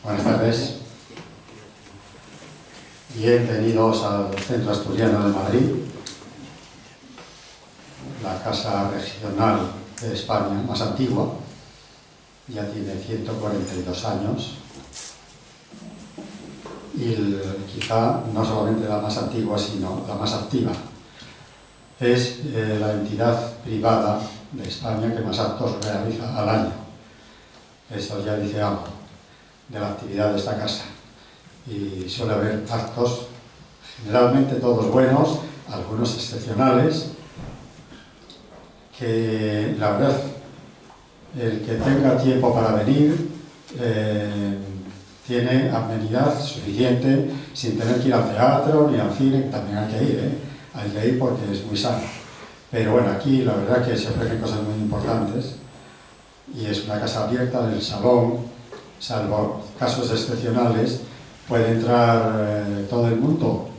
Buenas tardes. Bienvenidos al Centro Asturiano de Madrid, la casa regional de España más antigua, ya tiene 142 años, y quizá no solamente la más antigua, sino la más activa. Es la entidad privada de España que más actos realiza al año. Eso ya dice algo de la actividad de esta casa. Y suele haber actos, generalmente todos buenos, algunos excepcionales, que la verdad, el que tenga tiempo para venir tiene amenidad suficiente sin tener que ir al teatro ni al cine, que también hay que ir porque es muy sano. Pero bueno, aquí la verdad que se ofrecen cosas muy importantes y es una casa abierta. En el salón, salvo casos excepcionales, puede entrar todo el mundo,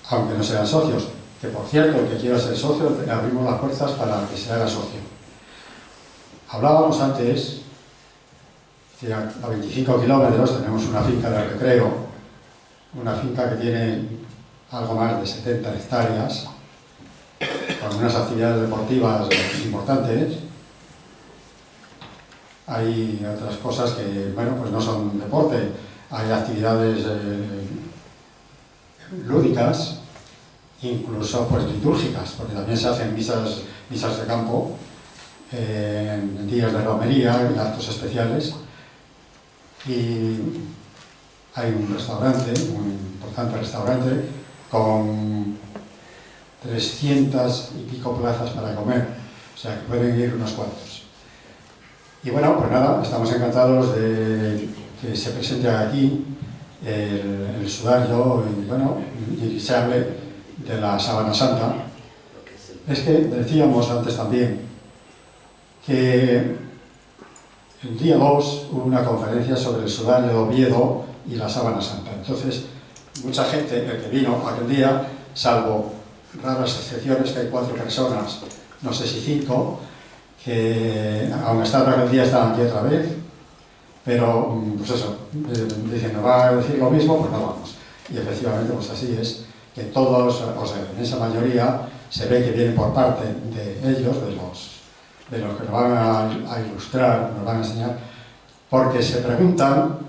aunque no sean socios. Que por cierto, el que quiera ser socio, le abrimos las puertas para que se haga socio. Hablábamos antes que a 25 kilómetros tenemos una finca de recreo, una finca que tiene algo más de 70 hectáreas, con unas actividades deportivas importantes. Hay otras cosas que, bueno, pues no son deporte, hay actividades lúdicas, incluso pues litúrgicas, porque también se hacen misas de campo en días de romería y actos especiales. Y hay un restaurante, un importante restaurante, con 300 y pico plazas para comer, o sea que pueden ir unos cuantos. Y bueno, pues nada, estamos encantados de que se presente aquí el sudario y bueno, y se hable de la Sábana Santa. Es que decíamos antes también que el día 2 hubo una conferencia sobre el sudario de Oviedo y la Sábana Santa. Entonces, mucha gente, el que vino aquel día, salvo raras excepciones, que hay 4 personas, no sé si 5, que aun estando aquel día estaban aquí otra vez, pero pues eso, dicen, ¿nos va a decir lo mismo? Pues no vamos. Y efectivamente, pues así es, que todos, o sea, en esa mayoría, se ve que vienen por parte de ellos, de los que nos van a ilustrar, nos van a enseñar, porque se preguntan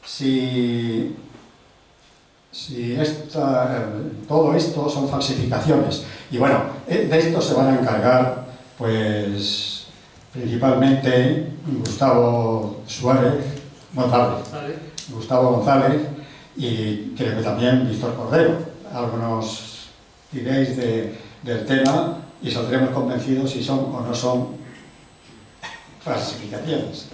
si todo esto son falsificaciones. Y bueno, de esto se van a encargar, pues, principalmente Gustavo González y creo que también Víctor Cordero. Algo nos diréis del tema y saldremos convencidos si son o no son falsificaciones.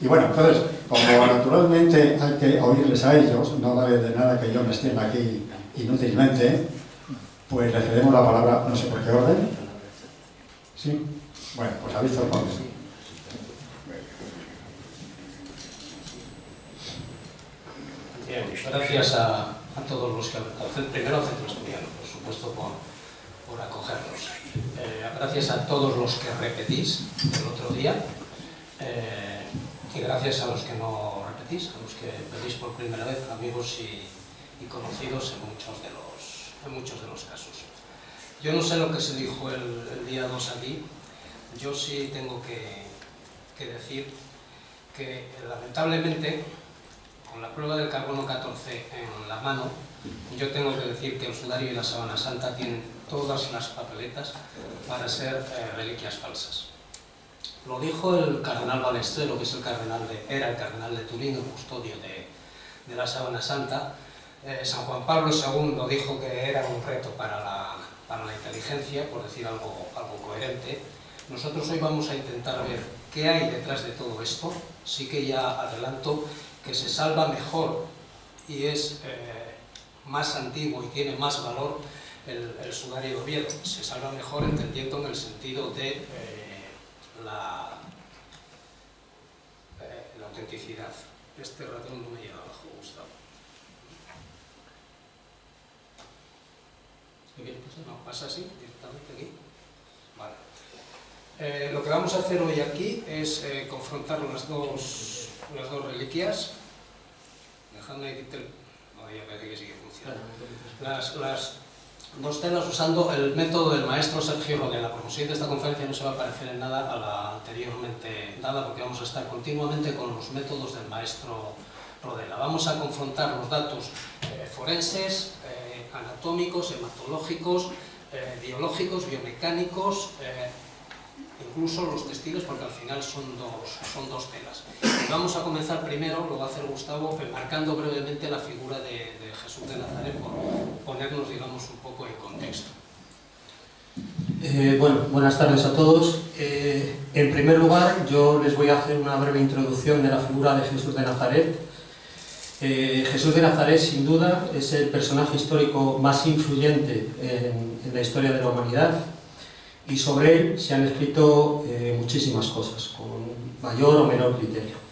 Y bueno, entonces, como naturalmente hay que oírles a ellos, no vale de nada que yo me extienda aquí inútilmente, pues le cedemos la palabra, no sé por qué orden. ¿Sí? Bueno, pues a Víctor Cordero. Bien, gracias a todos los que, primero al Centro Asturiano, por supuesto, por acogernos. Gracias a todos los que repetís el otro día y gracias a los que no repetís, a los que venís por primera vez, amigos y conocidos en muchos de los casos. Yo no sé lo que se dijo el día 2 aquí, yo sí tengo que decir que lamentablemente, con la prueba del carbono 14 en la mano, yo tengo que decir que el sudario y la Sábana Santa tienen todas las papeletas para ser reliquias falsas. Lo dijo el cardenal Balestrero, que es era el cardenal de Turín, el custodio de la Sábana Santa. San Juan Pablo II dijo que era un reto para la inteligencia, por decir algo coherente. Nosotros hoy vamos a intentar ver qué hay detrás de todo esto. Sí que ya adelanto que se salva mejor y es más antiguo y tiene más valor el sudario de Oviedo. Se salva mejor entendiendo en el sentido de la autenticidad. Este ratón no me llega abajo, Gustavo. ¿Qué bien? No, pasa así, directamente aquí. Vale. Lo que vamos a hacer hoy aquí es confrontar las dos reliquias. Dejadme quitar... No, ya parece que sí que funciona. Las dos telas usando el método del maestro Sergio Rodela. Por consiguiente, esta conferencia no se va a parecer en nada a la anteriormente dada, porque vamos a estar continuamente con los métodos del maestro Rodela. Vamos a confrontar los datos forenses, anatómicos, hematológicos, biológicos, biomecánicos, incluso los textiles, porque al final son dos telas. Vamos a comenzar primero, lo va a hacer Gustavo, enmarcando brevemente la figura de Jesús de Nazaret, por ponernos, digamos, un poco en contexto. Bueno, buenas tardes a todos. En primer lugar, yo les voy a hacer una breve introducción de la figura de Jesús de Nazaret. Jesús de Nazaret, sin duda, es el personaje histórico más influyente en la historia de la humanidad, y sobre él se han escrito muchísimas cosas, con mayor o menor criterio.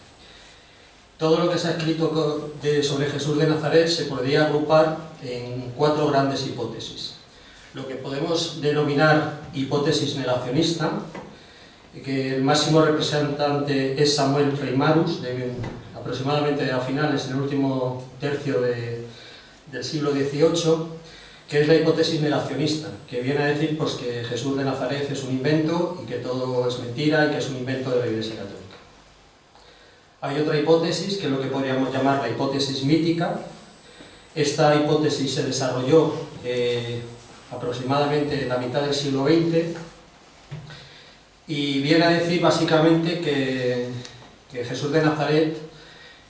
Todo lo que se ha escrito sobre Jesús de Nazaret se podría agrupar en 4 grandes hipótesis. Lo que podemos denominar hipótesis negacionista, que el máximo representante es Samuel Reimarus, aproximadamente a finales del último tercio del siglo XVIII, que es la hipótesis negacionista, que viene a decir pues, que Jesús de Nazaret es un invento y que todo es mentira y que es un invento de la Iglesia Católica. Hay otra hipótesis, que es lo que podríamos llamar la hipótesis mítica. Esta hipótesis se desarrolló aproximadamente en la mitad del siglo XX y viene a decir básicamente que Jesús de Nazaret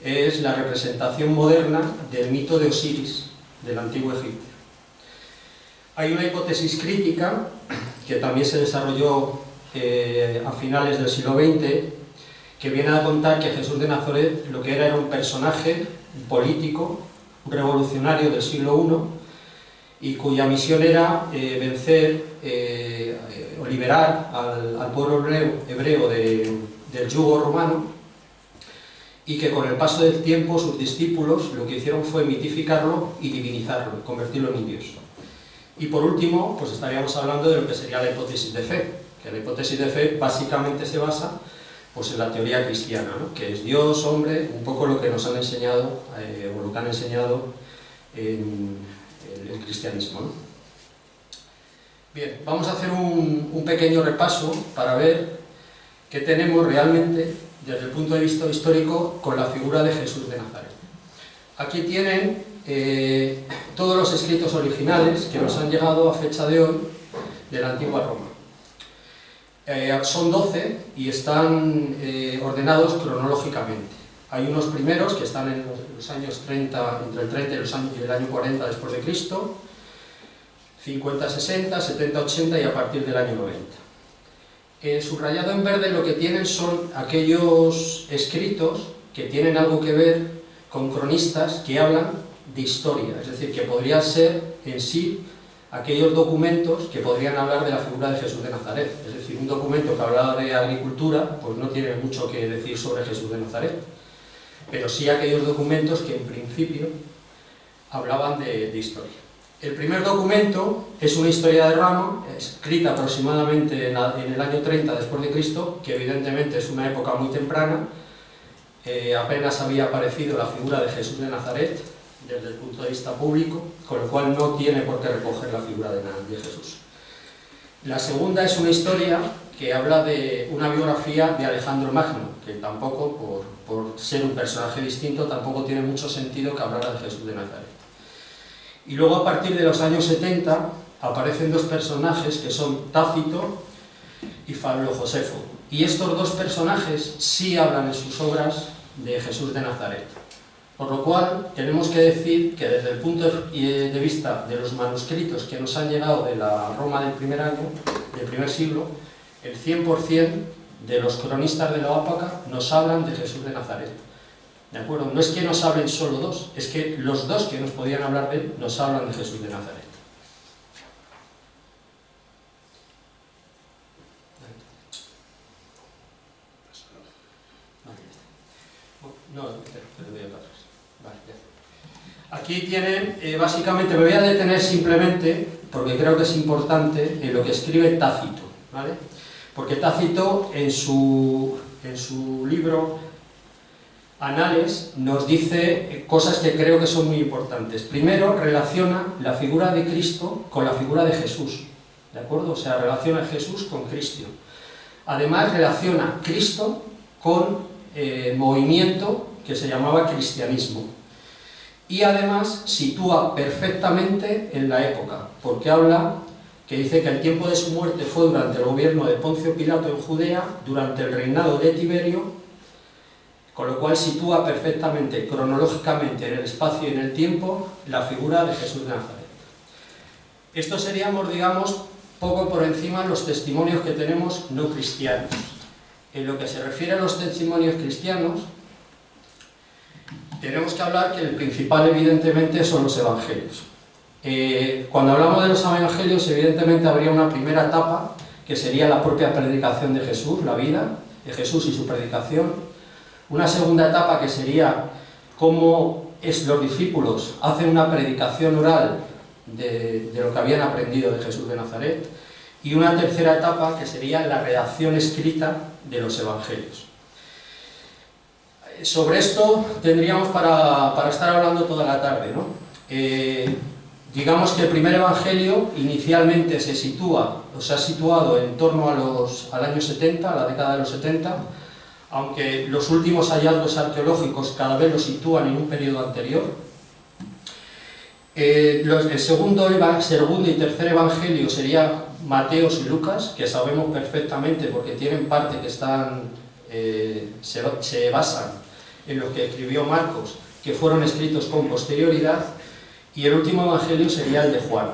es la representación moderna del mito de Osiris del antiguo Egipto. Hay una hipótesis crítica que también se desarrolló a finales del siglo XX, que viene a contar que Jesús de Nazaret lo que era un personaje político, un revolucionario del siglo I, y cuya misión era vencer o liberar al pueblo hebreo del yugo romano, y que con el paso del tiempo sus discípulos lo que hicieron fue mitificarlo y divinizarlo, convertirlo en un dios. Y por último, pues estaríamos hablando de lo que sería la hipótesis de fe, que la hipótesis de fe básicamente se basa pues, en la teoría cristiana, ¿no? Que es Dios, hombre, un poco lo que nos han enseñado, o lo que han enseñado en el cristianismo, ¿no? Bien, vamos a hacer un pequeño repaso para ver qué tenemos realmente desde el punto de vista histórico con la figura de Jesús de Nazaret. Aquí tienen todos los escritos originales que nos han llegado a fecha de hoy de la antigua Roma. Son 12 y están ordenados cronológicamente. Hay unos primeros que están en los años 30, entre el 30 y el año 40 después de Cristo, 50, 60, 70, 80 y a partir del año 90. Subrayado en verde lo que tienen son aquellos escritos que tienen algo que ver con cronistas que hablan de historia, es decir, que podrían ser en sí aquellos documentos que podrían hablar de la figura de Jesús de Nazaret. Es decir, un documento que hablaba de agricultura, pues no tiene mucho que decir sobre Jesús de Nazaret, pero sí aquellos documentos que en principio hablaban de historia. El primer documento es una historia de Rama, escrita aproximadamente en el año 30 después de Cristo, que evidentemente es una época muy temprana. Apenas había aparecido la figura de Jesús de Nazaret desde el punto de vista público, con lo cual no tiene por qué recoger la figura de Jesús. La segunda es una historia que habla de una biografía de Alejandro Magno, que tampoco, por ser un personaje distinto, tampoco tiene mucho sentido que hablara de Jesús de Nazaret. Y luego, a partir de los años 70, aparecen dos personajes que son Tácito y Fabio Josefo. Y estos dos personajes sí hablan en sus obras de Jesús de Nazaret. Por lo cual, tenemos que decir que desde el punto de vista de los manuscritos que nos han llegado de la Roma del primer siglo, el 100% de los cronistas de la época nos hablan de Jesús de Nazaret. ¿De acuerdo? No es que nos hablen solo dos, es que los dos que nos podían hablar de él nos hablan de Jesús de Nazaret. No, te doy para atrás. Vale, ya. Aquí tienen, básicamente, me voy a detener simplemente, porque creo que es importante, en lo que escribe Tácito, ¿vale? porque Tácito en su libro Anales nos dice cosas que creo que son muy importantes. Primero, relaciona la figura de Cristo con la figura de Jesús, ¿de acuerdo? O sea, relaciona a Jesús con Cristo. Además, relaciona Cristo con movimiento que se llamaba cristianismo. Y además sitúa perfectamente en la época, porque habla que dice que el tiempo de su muerte fue durante el gobierno de Poncio Pilato en Judea, durante el reinado de Tiberio, con lo cual sitúa perfectamente, cronológicamente, en el espacio y en el tiempo, la figura de Jesús de Nazaret. Esto seríamos, digamos, poco por encima los testimonios que tenemos no cristianos. En lo que se refiere a los testimonios cristianos, tenemos que hablar que el principal, evidentemente, son los evangelios. Cuando hablamos de los evangelios, evidentemente habría una primera etapa, que sería la propia predicación de Jesús, la vida de Jesús y su predicación. Una segunda etapa que sería cómo los discípulos hacen una predicación oral de lo que habían aprendido de Jesús de Nazaret. Y una tercera etapa que sería la redacción escrita de los evangelios. Sobre esto tendríamos para estar hablando toda la tarde, ¿no? Digamos que el primer evangelio inicialmente se ha situado en torno al año 70, a la década de los 70, aunque los últimos hallazgos arqueológicos cada vez lo sitúan en un periodo anterior. El segundo y tercer evangelio sería Mateos y Lucas, que sabemos perfectamente porque tienen parte que se basan en lo que escribió Marcos, que fueron escritos con posterioridad, y el último evangelio sería el de Juan.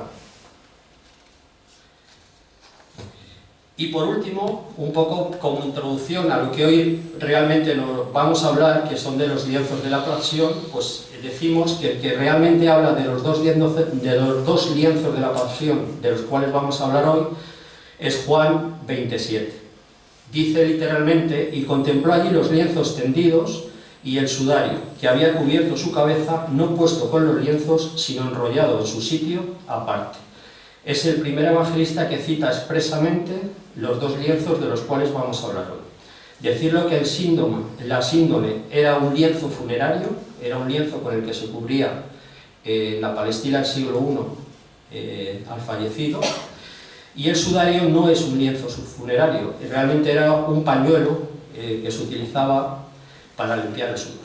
Y por último, un poco como introducción a lo que hoy realmente nos vamos a hablar, que son de los lienzos de la pasión, pues decimos que el que realmente habla de los dos lienzos de la pasión, de los cuales vamos a hablar hoy, es Juan 27. Dice literalmente: y contempló allí los lienzos tendidos y el sudario, que había cubierto su cabeza, no puesto con los lienzos, sino enrollado en su sitio aparte. Es el primer evangelista que cita expresamente los dos lienzos de los cuales vamos a hablar hoy. Decirlo que la síndone era un lienzo funerario, era un lienzo con el que se cubría en la Palestina del siglo I al fallecido, y el sudario no es un lienzo funerario, realmente era un pañuelo que se utilizaba para limpiar el sudor.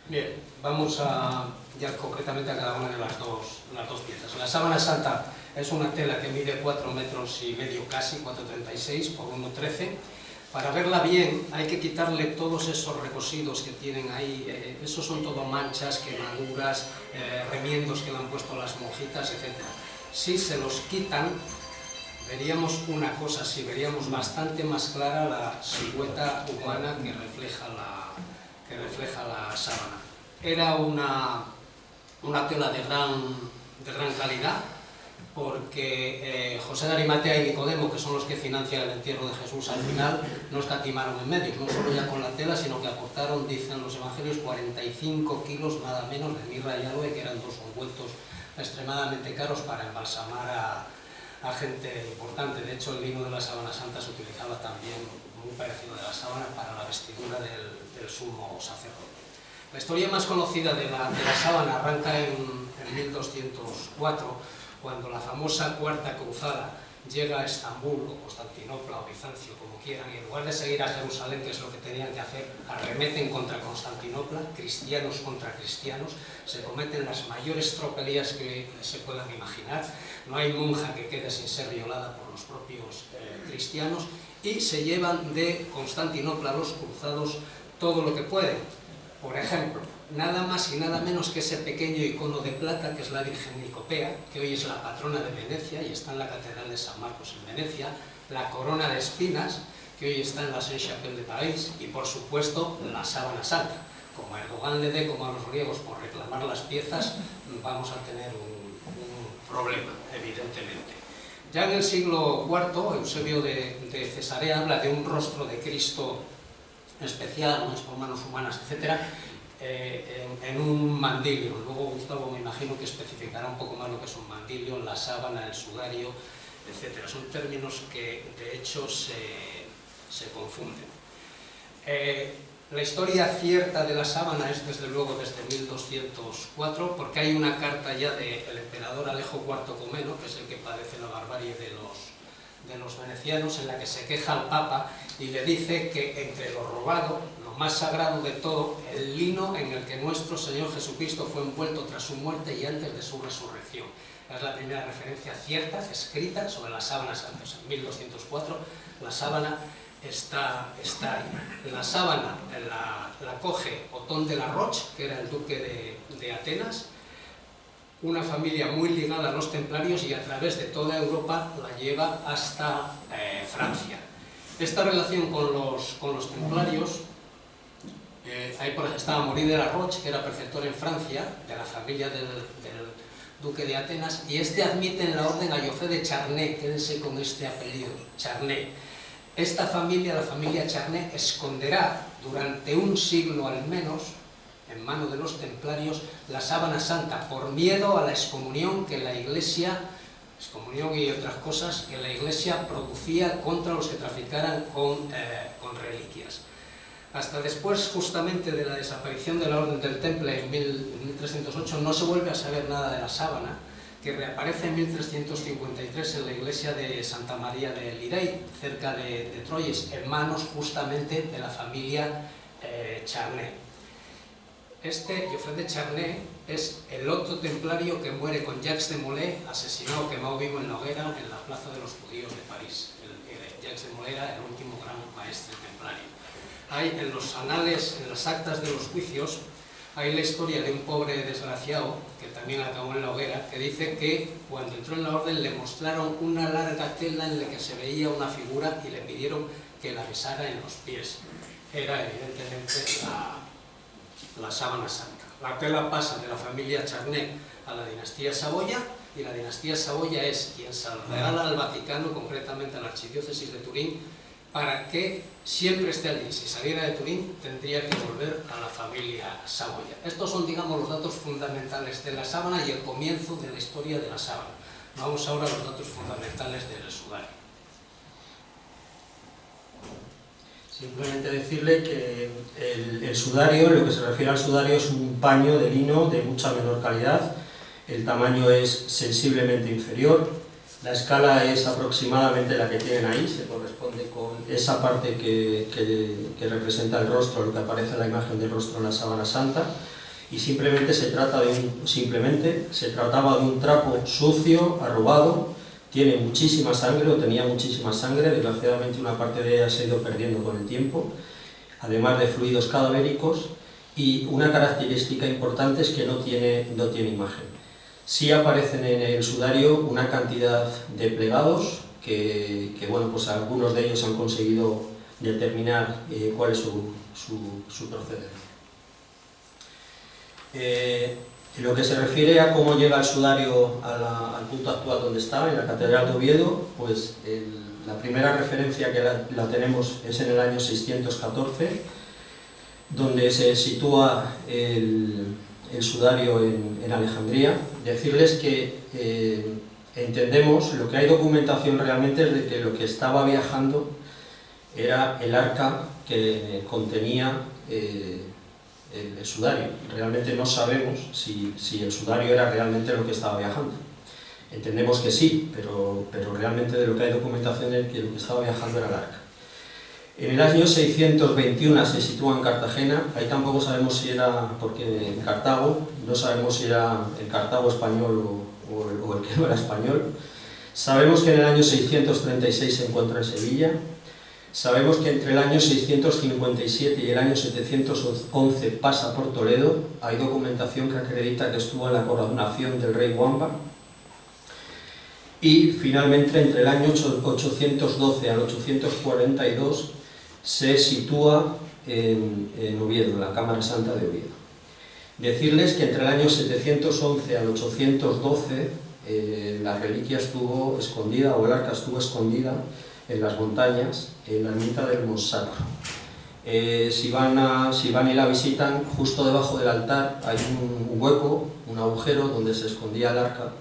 Bien, vamos ya concretamente a cada una de las dos piezas. La sábana santa es una tela que mide 4,5 metros casi, 4,36 por 1,13. Para verla bien hay que quitarle todos esos recosidos que tienen ahí, esos son todo manchas, quemaduras, remiendos que le han puesto las monjitas, etc. Si se los quitan, veríamos una cosa así, veríamos bastante más clara la silueta humana que refleja la sábana. Era una tela de gran calidad, porque José de Arimatea y Nicodemo, que son los que financian el entierro de Jesús al final, no escatimaron en medios, no solo ya con la tela, sino que aportaron, dicen los evangelios, 45 kilos nada menos de mirra y aloe, que eran dos ungüentos extremadamente caros para embalsamar a gente importante. De hecho, el lino de la sábana santa se utilizaba también, muy parecido de la sábana, para la vestidura del sumo sacerdote. La historia más conocida de la sábana arranca en 1204, cuando la famosa Cuarta Cruzada llega a Estambul, o Constantinopla, o Bizancio, como quieran, y en lugar de seguir a Jerusalén, que es lo que tenían que hacer, arremeten contra Constantinopla, cristianos contra cristianos, se cometen las mayores tropelías que se puedan imaginar, no hay monja que quede sin ser violada por los propios cristianos, y se llevan de Constantinopla a los cruzados todo lo que pueden. Por ejemplo, nada más y nada menos que ese pequeño icono de plata que es la Virgen Nicopea, que hoy es la patrona de Venecia y está en la Catedral de San Marcos en Venecia, la corona de espinas, que hoy está en la Sainte-Chapelle de París, y por supuesto la sábana santa. Como a Erdogan le dé, como a los griegos, por reclamar las piezas, vamos a tener un problema, evidentemente. Ya en el siglo IV, Eusebio de Cesarea habla de un rostro de Cristo especial, no es por manos humanas, etc. en un mandilio. Luego Gustavo me imagino que especificará un poco más lo que es un mandilio, la sábana, el sudario, etc. Son términos que de hecho se confunden. La historia cierta de la sábana es desde luego desde 1204, porque hay una carta ya del emperador Alejo IV Comneno, que es el que padece la barbarie de los venecianos, en la que se queja al Papa y le dice que entre lo robado, lo más sagrado de todo, el lino en el que nuestro Señor Jesucristo fue envuelto tras su muerte y antes de su resurrección. Es la primera referencia cierta, escrita, sobre la sábana santa. En 1204 la sábana está ahí. La sábana la coge Otón de la Roche, que era el duque de Atenas, una familia muy ligada a los templarios, y a través de toda Europa la lleva hasta Francia. Esta relación con los templarios, ahí estaba Maurice de la Roche, que era preceptor en Francia, de la familia del duque de Atenas, y este admite en la orden a Joffre de Charnay, quédense con este apellido, Charnay. Esta familia, la familia Charnay, esconderá durante un siglo al menos, en manos de los templarios, la sábana santa, por miedo a la excomunión que la Iglesia, excomunión y otras cosas, que la Iglesia producía contra los que traficaran con reliquias. Hasta después, justamente, de la desaparición de la Orden del Temple en 1308, no se vuelve a saber nada de la sábana, que reaparece en 1353 en la iglesia de Santa María de Lirey, cerca de Troyes, en manos justamente de la familia Charnay. Este, Joffre de Charnay, es el otro templario que muere con Jacques de Molay, asesinado, quemado vivo en la hoguera en la plaza de los judíos de París. Jacques de Molay era el último gran maestre templario. Hay en los anales, en las actas de los juicios, hay la historia de un pobre desgraciado, que también acabó en la hoguera, que dice que cuando entró en la orden le mostraron una larga tela en la que se veía una figura y le pidieron que la besara en los pies. Era evidentemente la sábana santa. La tela pasa de la familia Charnay a la dinastía Saboya, y la dinastía Saboya es quien se regala al Vaticano, concretamente a la archidiócesis de Turín, para que siempre esté allí. Si saliera de Turín, tendría que volver a la familia Saboya. Estos son, digamos, los datos fundamentales de la sábana y el comienzo de la historia de la sábana. Vamos ahora a los datos fundamentales del sudario. Simplemente decirle que el sudario, lo que se refiere al sudario, es un paño de lino de mucha menor calidad. El tamaño es sensiblemente inferior. La escala es aproximadamente la que tienen ahí, se corresponde con esa parte que representa el rostro, lo que aparece en la imagen del rostro en la sábana santa, y simplemente se trataba de un trapo sucio, arrugado, tiene muchísima sangre, o tenía muchísima sangre, desgraciadamente una parte de ella se ha ido perdiendo con el tiempo, además de fluidos cadavéricos, y una característica importante es que no tiene imagen. Sí aparecen en el sudario una cantidad de plegados que bueno, pues algunos de ellos han conseguido determinar cuál es su proceder. En lo que se refiere a cómo llega el sudario al punto actual donde está, en la Catedral de Oviedo, pues la primera referencia que la tenemos es en el año 614, donde se sitúa el sudario en Alejandría. Decirles que entendemos, lo que hay documentación realmente es de que lo que estaba viajando era el arca que contenía el sudario. Realmente no sabemos si el sudario era realmente lo que estaba viajando. Entendemos que sí, pero realmente de lo que hay documentación es que lo que estaba viajando era el arca. En el año 621 se sitúa en Cartagena. Ahí tampoco sabemos si era, porque en Cartago, no sabemos si era el Cartago español o el que no era español. Sabemos que en el año 636 se encuentra en Sevilla. Sabemos que entre el año 657 y el año 711 pasa por Toledo. Hay documentación que acredita que estuvo en la coronación del rey Wamba. Y finalmente, entre el año 812 al 842, se sitúa en Oviedo, en la Cámara Santa de Oviedo. Decirles que entre el año 711 al 812 la reliquia estuvo escondida, o el arca estuvo escondida en las montañas, en la ermita del Monsacro. Si van y la visitan, justo debajo del altar hay un hueco, un agujero donde se escondía el arca,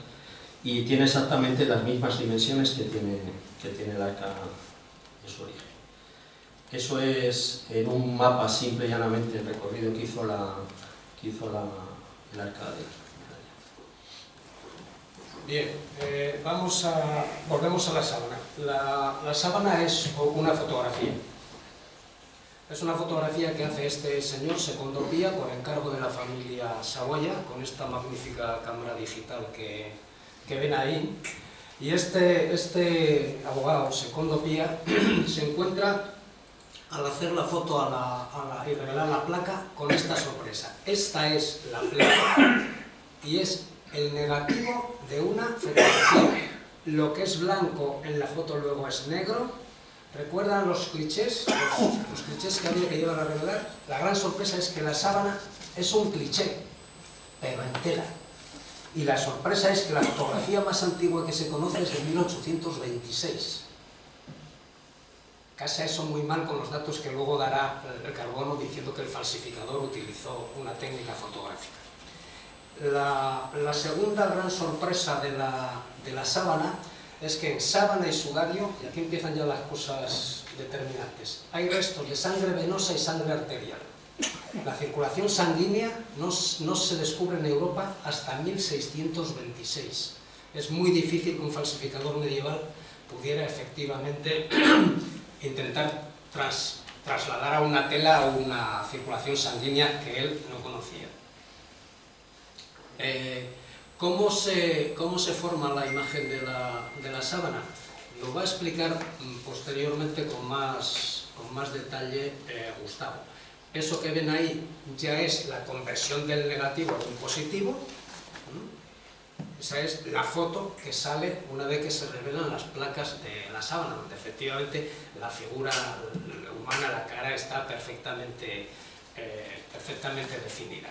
y tiene exactamente las mismas dimensiones que tiene el arca en su origen. Eso es, en un mapa simple y llanamente, el recorrido que hizo el arca de... Bien, volvemos a la sábana. La sábana es una fotografía. Es una fotografía que hace este señor, Secondo Pía, por encargo de la familia Saboya, con esta magnífica cámara digital que ven ahí. Y este abogado, Secondo Pía, se encuentra, al hacer la foto y revelar la placa, con esta sorpresa. Esta es la placa y es el negativo de una fotografía. Lo que es blanco en la foto luego es negro. ¿Recuerdan los clichés? Los clichés que había que llevar a revelar. La gran sorpresa es que la sábana es un cliché, pero en tela. Y la sorpresa es que la fotografía más antigua que se conoce es de 1826. Casa eso muy mal con los datos que luego dará el Carbono, diciendo que el falsificador utilizó una técnica fotográfica. La segunda gran sorpresa de la sábana es que en sábana y sudario, y aquí empiezan ya las cosas determinantes, hay restos de sangre venosa y sangre arterial. La circulación sanguínea no se descubre en Europa hasta 1626. Es muy difícil que un falsificador medieval pudiera efectivamente intentar trasladar a una tela una circulación sanguínea que él no conocía. ¿Cómo se forma la imagen de la sábana? Lo va a explicar posteriormente con más detalle Gustavo. Eso que ven ahí ya es la conversión del negativo a un positivo. Esa es la foto que sale una vez que se revelan las placas de la sábana, donde efectivamente la figura humana, la cara, está perfectamente definida.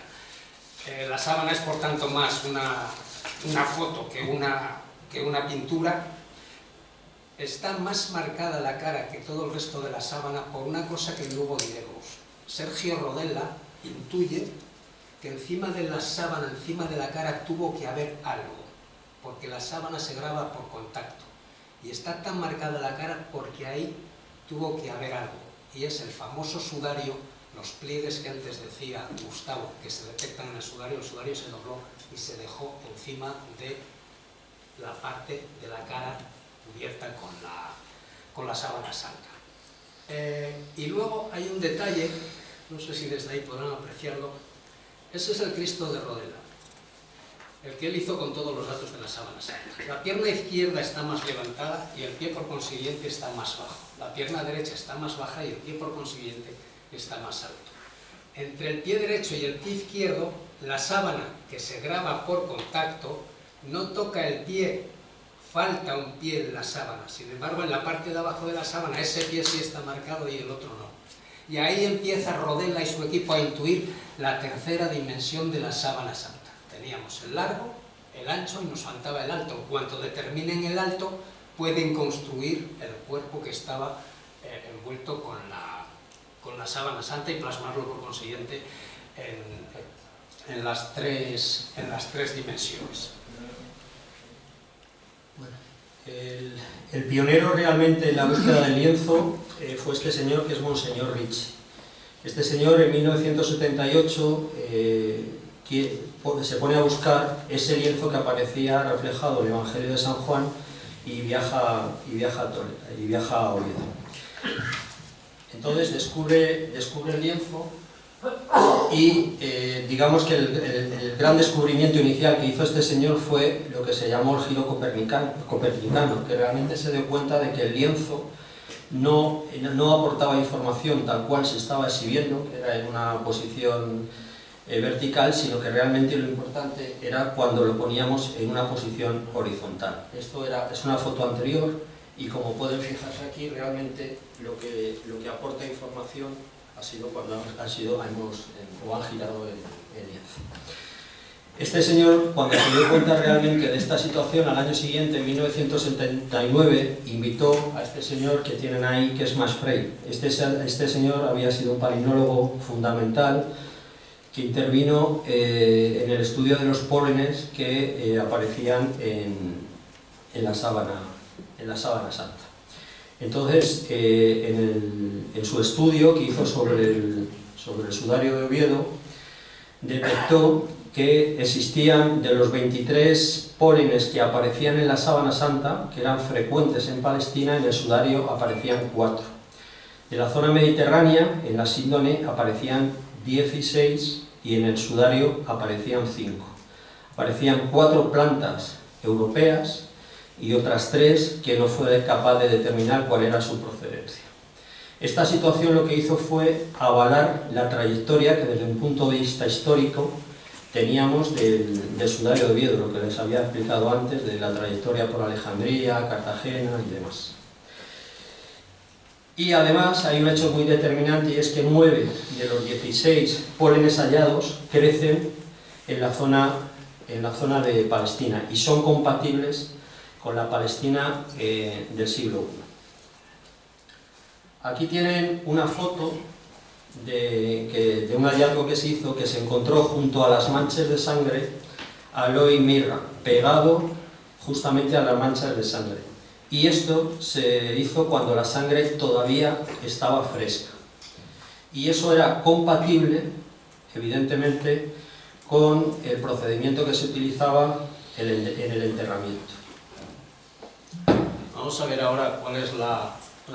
La sábana es, por tanto, más una foto que una pintura. Está más marcada la cara que todo el resto de la sábana por una cosa que luego diremos. Sergio Rodella intuye que encima de la sábana, encima de la cara, tuvo que haber algo, porque la sábana se graba por contacto. Y está tan marcada la cara porque ahí tuvo que haber algo. Y es el famoso sudario, los pliegues que antes decía Gustavo, que se detectan en el sudario se dobló y se dejó encima de la parte de la cara cubierta con la sábana santa. Y luego hay un detalle, no sé si desde ahí podrán apreciarlo. Ese es el Cristo de Rodella, el que él hizo con todos los datos de la sábana santa. La pierna izquierda está más levantada y el pie por consiguiente está más bajo. La pierna derecha está más baja y el pie por consiguiente está más alto. Entre el pie derecho y el pie izquierdo, la sábana que se graba por contacto no toca el pie, falta un pie en la sábana. Sin embargo, en la parte de abajo de la sábana ese pie sí está marcado y el otro no. Y ahí empieza Rodella y su equipo a intuir la tercera dimensión de la sábana santa. Teníamos el largo, el ancho y nos faltaba el alto. En cuanto determinen el alto, pueden construir el cuerpo que estaba envuelto con la sábana santa y plasmarlo por consiguiente en las tres dimensiones. Bueno, el pionero realmente en la búsqueda del lienzo fue este señor, que es Monseñor Ricci. Este señor en 1978 se pone a buscar ese lienzo que aparecía reflejado en el Evangelio de San Juan y viaja a Oviedo. Entonces descubre el lienzo y digamos que el gran descubrimiento inicial que hizo este señor fue lo que se llamó el giro copernicano, que realmente se dio cuenta de que el lienzo no aportaba información tal cual se estaba exhibiendo, que era en una posición vertical, sino que realmente lo importante era cuando lo poníamos en una posición horizontal. Esto es una foto anterior y, como pueden fijarse aquí, realmente lo que aporta información ha sido cuando han girado el lienzo. Este señor, cuando se dio cuenta realmente de esta situación, al año siguiente, en 1979, invitó a este señor que tienen ahí, que es Max Frey. Este señor había sido un palinólogo fundamental que intervino en el estudio de los pólenes que aparecían en la sábana santa. Entonces, en su estudio que hizo sobre el sudario de Oviedo, detectó que existían, de los 23 pólenes que aparecían en la sábana santa, que eran frecuentes en Palestina, en el sudario aparecían 4. De la zona mediterránea, en la síndone, aparecían 16 y en el sudario aparecían 5. Aparecían 4 plantas europeas y otras 3 que no fue capaz de determinar cuál era su procedencia. Esta situación lo que hizo fue avalar la trayectoria que desde un punto de vista histórico teníamos del sudario de Oviedo, lo que les había explicado antes, de la trayectoria por Alejandría, Cartagena y demás. Y además hay un hecho muy determinante, y es que 9 de los 16 pólenes hallados crecen en la zona de Palestina y son compatibles con la Palestina del siglo I. Aquí tienen una foto de un hallazgo que se hizo, que se encontró junto a las manchas de sangre aloe y mirra, pegado justamente a las manchas de sangre. Y esto se hizo cuando la sangre todavía estaba fresca. Y eso era compatible, evidentemente, con el procedimiento que se utilizaba en el enterramiento. Vamos a ver ahora cuál es la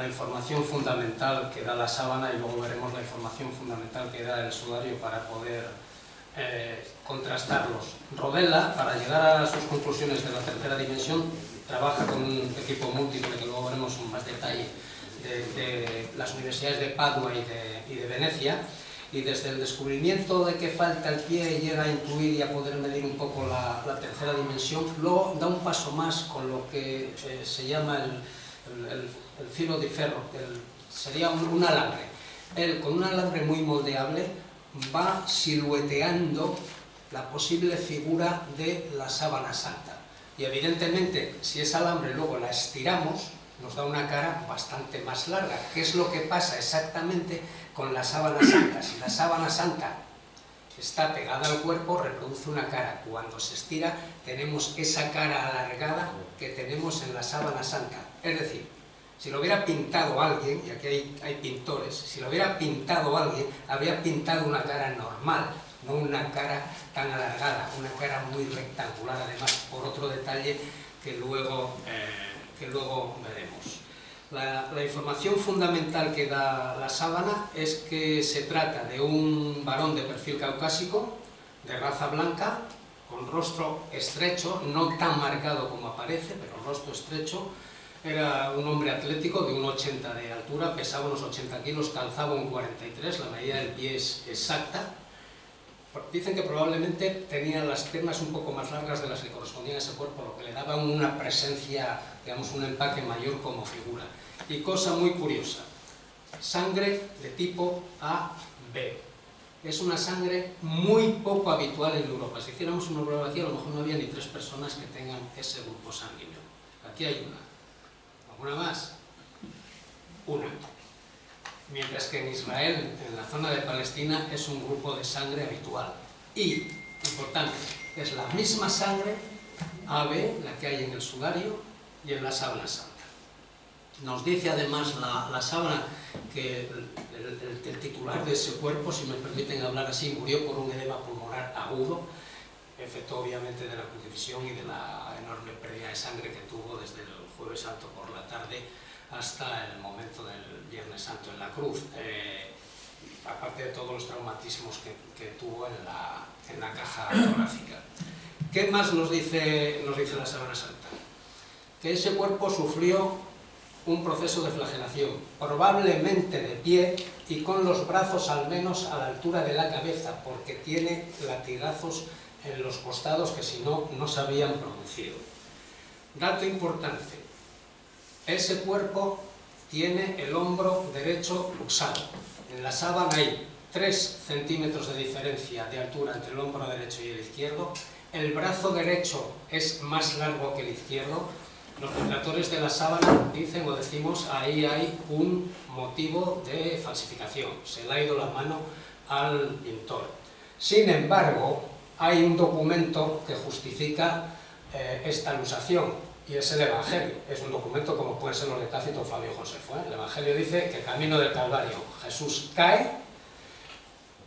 información fundamental que da la sábana y luego veremos la información fundamental que da el sudario para poder contrastarlos. Rodella, para llegar a sus conclusiones de la tercera dimensión, trabaja con un equipo múltiple que luego veremos en más detalle de las universidades de Padua y de Venecia, y desde el descubrimiento de que falta el pie llega a intuir y a poder medir un poco la tercera dimensión. Luego da un paso más con lo que se llama el filo de ferro, sería un alambre. Él, con un alambre muy moldeable, va silueteando la posible figura de la sábana santa. Y evidentemente, si ese alambre luego la estiramos, nos da una cara bastante más larga. ¿Qué es lo que pasa exactamente con la sábana santa? Si la sábana santa está pegada al cuerpo, reproduce una cara. Cuando se estira, tenemos esa cara alargada que tenemos en la sábana santa. Es decir, si lo hubiera pintado alguien, y aquí hay pintores, si lo hubiera pintado alguien, habría pintado una cara normal, no una cara tan alargada, una cara muy rectangular, además, por otro detalle que luego veremos. La información fundamental que da la sábana es que se trata de un varón de perfil caucásico, de raza blanca, con rostro estrecho, no tan marcado como aparece, pero rostro estrecho. Era un hombre atlético de 1,80 de altura, pesaba unos 80 kilos, calzaba un 43, la medida del pie es exacta. Dicen que probablemente tenía las piernas un poco más largas de las que correspondían a ese cuerpo, lo que le daba una presencia, digamos, un empaque mayor como figura. Y cosa muy curiosa, sangre de tipo AB. Es una sangre muy poco habitual en Europa. Si hiciéramos una prueba aquí, a lo mejor no había ni 3 personas que tengan ese grupo sanguíneo. Aquí hay una. ¿Alguna más? Una. Mientras que en Israel, en la zona de Palestina, es un grupo de sangre habitual. Y, importante, es la misma sangre AB, la que hay en el sudario y en la sábana santa. Nos dice además la sábana que el titular de ese cuerpo, si me permiten hablar así, murió por un edema pulmonar agudo, efecto obviamente de la crucifixión y de la enorme pérdida de sangre que tuvo desde el Jueves Santo por la tarde hasta el momento del Viernes Santo en la cruz, aparte de todos los traumatismos que tuvo en la caja torácica. ¿Qué más nos dice la sábana santa? Que ese cuerpo sufrió un proceso de flagelación, probablemente de pie y con los brazos al menos a la altura de la cabeza, porque tiene latigazos en los costados que si no, no se habían producido. Dato importante, ese cuerpo tiene el hombro derecho luxado. En la sábana hay 3 centímetros de diferencia de altura entre el hombro derecho y el izquierdo. El brazo derecho es más largo que el izquierdo. Los detractores de la sábana dicen o decimos, ahí hay un motivo de falsificación, se le ha ido la mano al pintor. Sin embargo, hay un documento que justifica esta alusación, y es el Evangelio. Es un documento como pueden ser los de Tácito o Flavio Josefo. El Evangelio dice que camino del Calvario Jesús cae.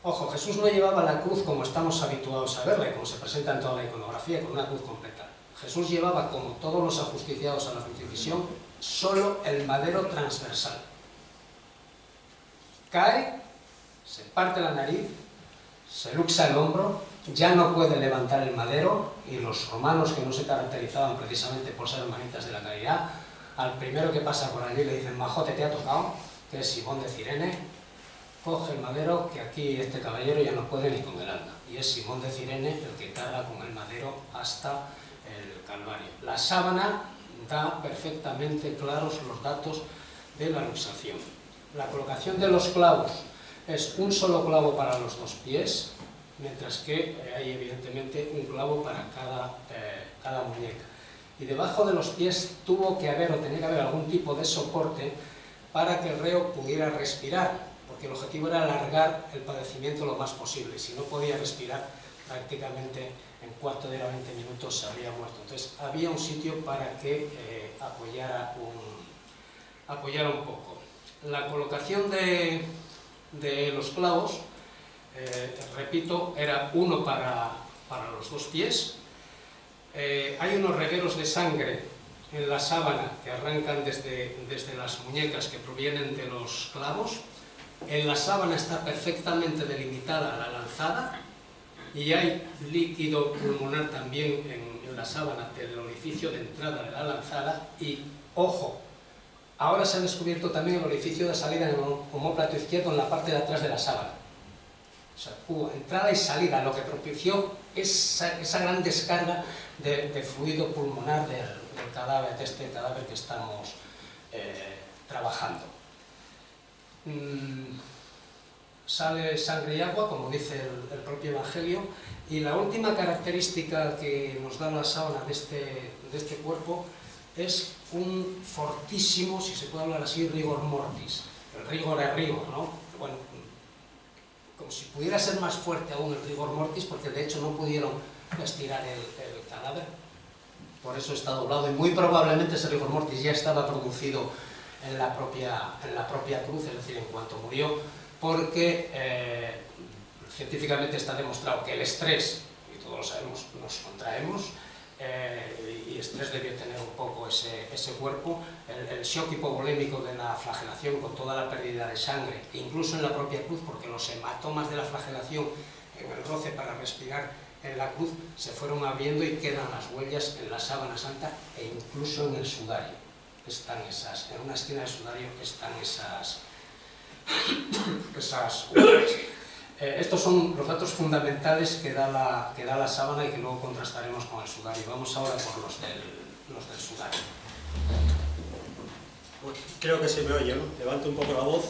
Ojo, Jesús no llevaba la cruz como estamos habituados a verla, como se presenta en toda la iconografía, con una cruz completa. Jesús llevaba, como todos los ajusticiados a la crucifixión, solo el madero transversal. Cae, se parte la nariz, se luxa el hombro, ya no puede levantar el madero, y los romanos, que no se caracterizaban precisamente por ser hermanitas de la caridad, al primero que pasa por allí le dicen: majote, te ha tocado, que es Simón de Cirene, coge el madero, que aquí este caballero ya no puede ni con el alma. Y es Simón de Cirene el que carga con el madero hasta el Calvario. La sábana da perfectamente claros los datos de la luxación. La colocación de los clavos es un solo clavo para los 2 pies, mientras que hay evidentemente un clavo para cada muñeca. Y debajo de los pies tuvo que haber o tenía que haber algún tipo de soporte para que el reo pudiera respirar, porque el objetivo era alargar el padecimiento lo más posible. Si no podía respirar, prácticamente en cuarto de hora, 20 minutos se habría muerto. Entonces había un sitio para que apoyara un poco. La colocación de los clavos, repito, era uno para los 2 pies. Hay unos regueros de sangre en la sábana que arrancan desde las muñecas, que provienen de los clavos. En la sábana está perfectamente delimitada la lanzada, y hay líquido pulmonar también en la sábana del orificio de entrada de la lanzada. Y, ojo, ahora se ha descubierto también el orificio de salida en el omóplato izquierdo, en la parte de atrás de la sábana. O sea, hubo entrada y salida, lo que propició esa gran descarga de fluido pulmonar del cadáver, de este cadáver que estamos trabajando. Sale sangre y agua, como dice el propio Evangelio, y la última característica que nos da la sábana de este cuerpo es un fortísimo, si se puede hablar así, rigor mortis. El rigor es rigor, ¿no? Bueno, como si pudiera ser más fuerte aún el rigor mortis, porque de hecho no pudieron estirar el cadáver, por eso está doblado, y muy probablemente ese rigor mortis ya estaba producido en la propia cruz, es decir, en cuanto murió, porque científicamente está demostrado que el estrés, y todos lo sabemos, nos contraemos, y estrés debió tener un poco ese cuerpo. El shock hipovolémico de la flagelación, con toda la pérdida de sangre, incluso en la propia cruz, porque los hematomas de la flagelación en el roce para respirar en la cruz se fueron abriendo y quedan las huellas en la sábana santa e incluso en el sudario. En una esquina del sudario están esas huellas. Estos son los datos fundamentales que da la sábana y que luego contrastaremos con el sudario. Vamos ahora por los del sudario. Creo que se me oye, ¿no? Levanto un poco la voz.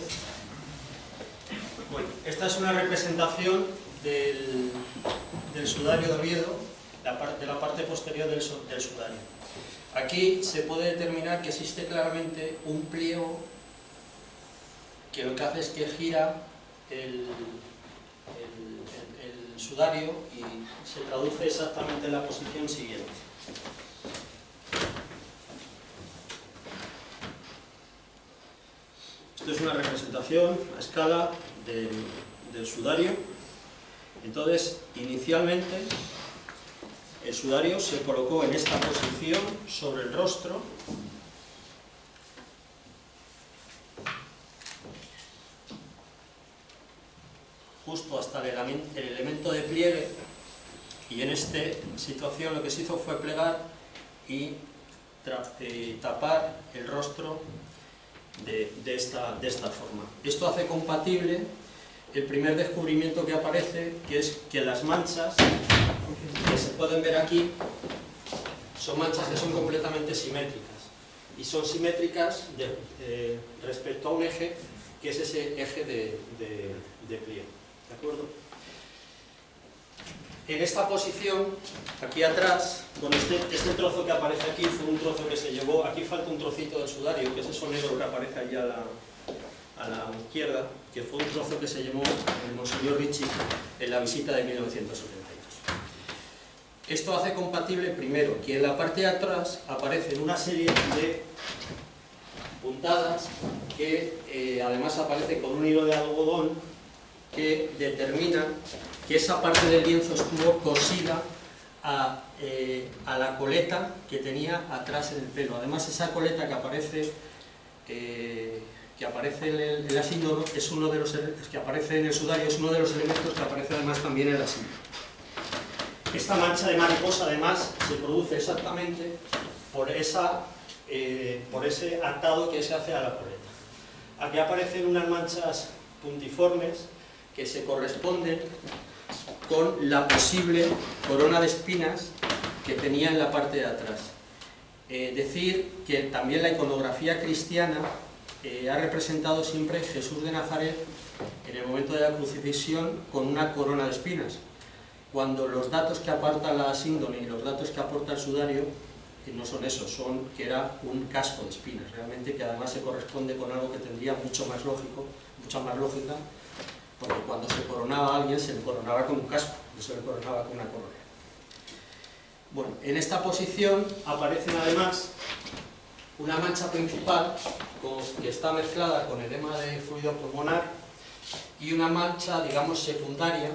Bueno, esta es una representación del sudario de Oviedo, de la parte posterior del sudario. Aquí se puede determinar que existe claramente un pliego que lo que hace es que gira el sudario y se traduce exactamente en la posición siguiente. Esto es una representación a escala del sudario. Entonces, inicialmente, el sudario se colocó en esta posición sobre el rostro. Justo hasta el elemento de pliegue, y en esta situación lo que se hizo fue plegar y tapar el rostro de esta forma. Esto hace compatible el primer descubrimiento que aparece, que es que las manchas que se pueden ver aquí son manchas que son completamente simétricas, y son simétricas respecto a un eje que es ese eje de pliegue. ¿De acuerdo? En esta posición, aquí atrás, con este trozo que aparece aquí, fue un trozo que se llevó, aquí falta un trocito del sudario, que es eso negro que aparece allí a la izquierda, que fue un trozo que se llevó el Monseñor Ricci en la visita de 1972. Esto hace compatible, primero, que en la parte de atrás aparecen una serie de puntadas que además aparece con un hilo de algodón que determina que esa parte del lienzo estuvo cosida a la coleta que tenía atrás en el pelo. Además, esa coleta que aparece en el asíndolo es uno de los que aparece en el sudario, es uno de los elementos que aparece además también en el asíndolo. Esta mancha de mariposa además se produce exactamente por ese atado que se hace a la coleta. Aquí aparecen unas manchas puntiformes que se corresponden con la posible corona de espinas que tenía en la parte de atrás. Decir que también la iconografía cristiana ha representado siempre Jesús de Nazaret en el momento de la crucifixión con una corona de espinas, cuando los datos que aporta la síndrome y los datos que aporta el sudario no son esos, son que era un casco de espinas, realmente, que además se corresponde con algo que tendría mucha más lógica, porque cuando se coronaba a alguien se le coronaba con un casco, no se le coronaba con una corona. Bueno, en esta posición aparecen además una mancha principal que está mezclada con edema de fluido pulmonar y una mancha, digamos, secundaria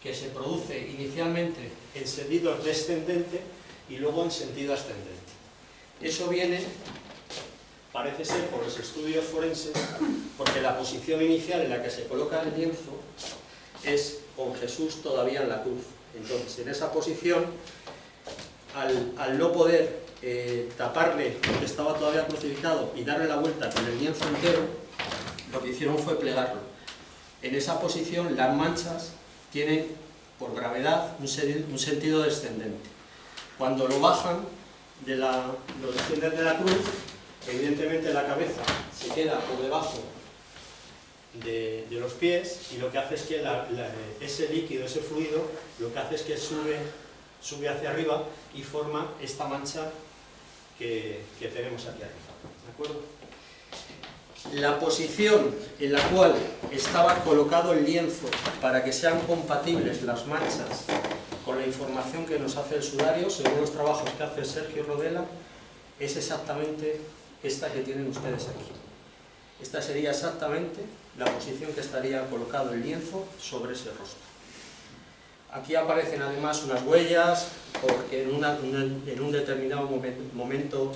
que se produce inicialmente en sentido descendente y luego en sentido ascendente. Eso viene, parece ser, por los estudios forenses, porque la posición inicial en la que se coloca el lienzo es con Jesús todavía en la cruz. Entonces, en esa posición, al no poder taparle porque estaba todavía crucificado y darle la vuelta con el lienzo entero, lo que hicieron fue plegarlo. En esa posición las manchas tienen por gravedad un sentido descendente. Cuando lo bajan, lo descienden de la cruz, evidentemente la cabeza se queda por debajo de los pies y lo que hace es que ese líquido, ese fluido, lo que hace es que sube hacia arriba y forma esta mancha que tenemos aquí arriba. ¿De acuerdo? La posición en la cual estaba colocado el lienzo para que sean compatibles las manchas con la información que nos hace el sudario, según los trabajos que hace Sergio Rodela, es exactamente esta que tienen ustedes aquí. Esta sería exactamente la posición que estaría colocado el lienzo sobre ese rostro. Aquí aparecen además unas huellas, porque en un determinado momento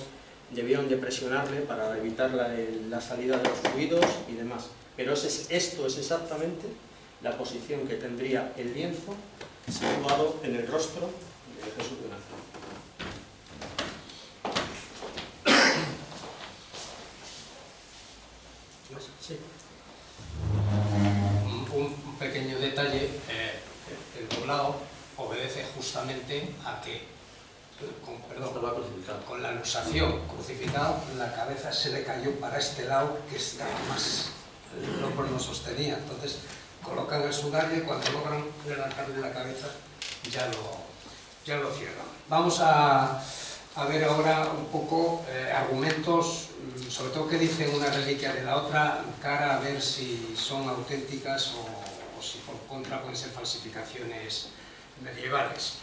debieron de presionarle para evitar la salida de los fluidos y demás. Pero esto es exactamente la posición que tendría el lienzo situado en el rostro de Jesús de Nazaret. Sí. Un pequeño detalle, el doblado obedece justamente a que, con la luxación crucificado, la cabeza se le cayó para este lado que está más, el hombro no sostenía, entonces colocan el sudario y cuando logran levantarle la cabeza ya lo cierran. Vamos a ver ahora un poco argumentos, sobre todo que dicen una reliquia de la otra, cara a ver si son auténticas o si por contra pueden ser falsificaciones medievales.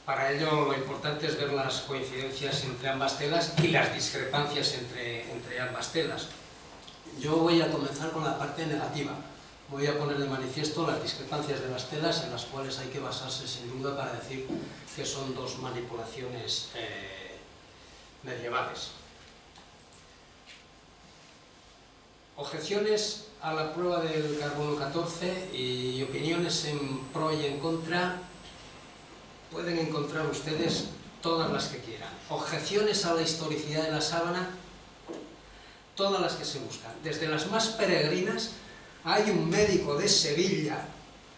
Para ello lo importante es ver las coincidencias entre ambas telas y las discrepancias entre ambas telas. Yo voy a comenzar con la parte negativa. Voy a poner de manifiesto las discrepancias de las telas en las cuales hay que basarse sin duda para decir que son dos manipulaciones medievales. Objeciones a la prueba del carbono 14 y opiniones en pro y en contra. Pueden encontrar ustedes todas las que quieran. Objeciones a la historicidad de la sábana, todas las que se buscan. Desde las más peregrinas, hay un médico de Sevilla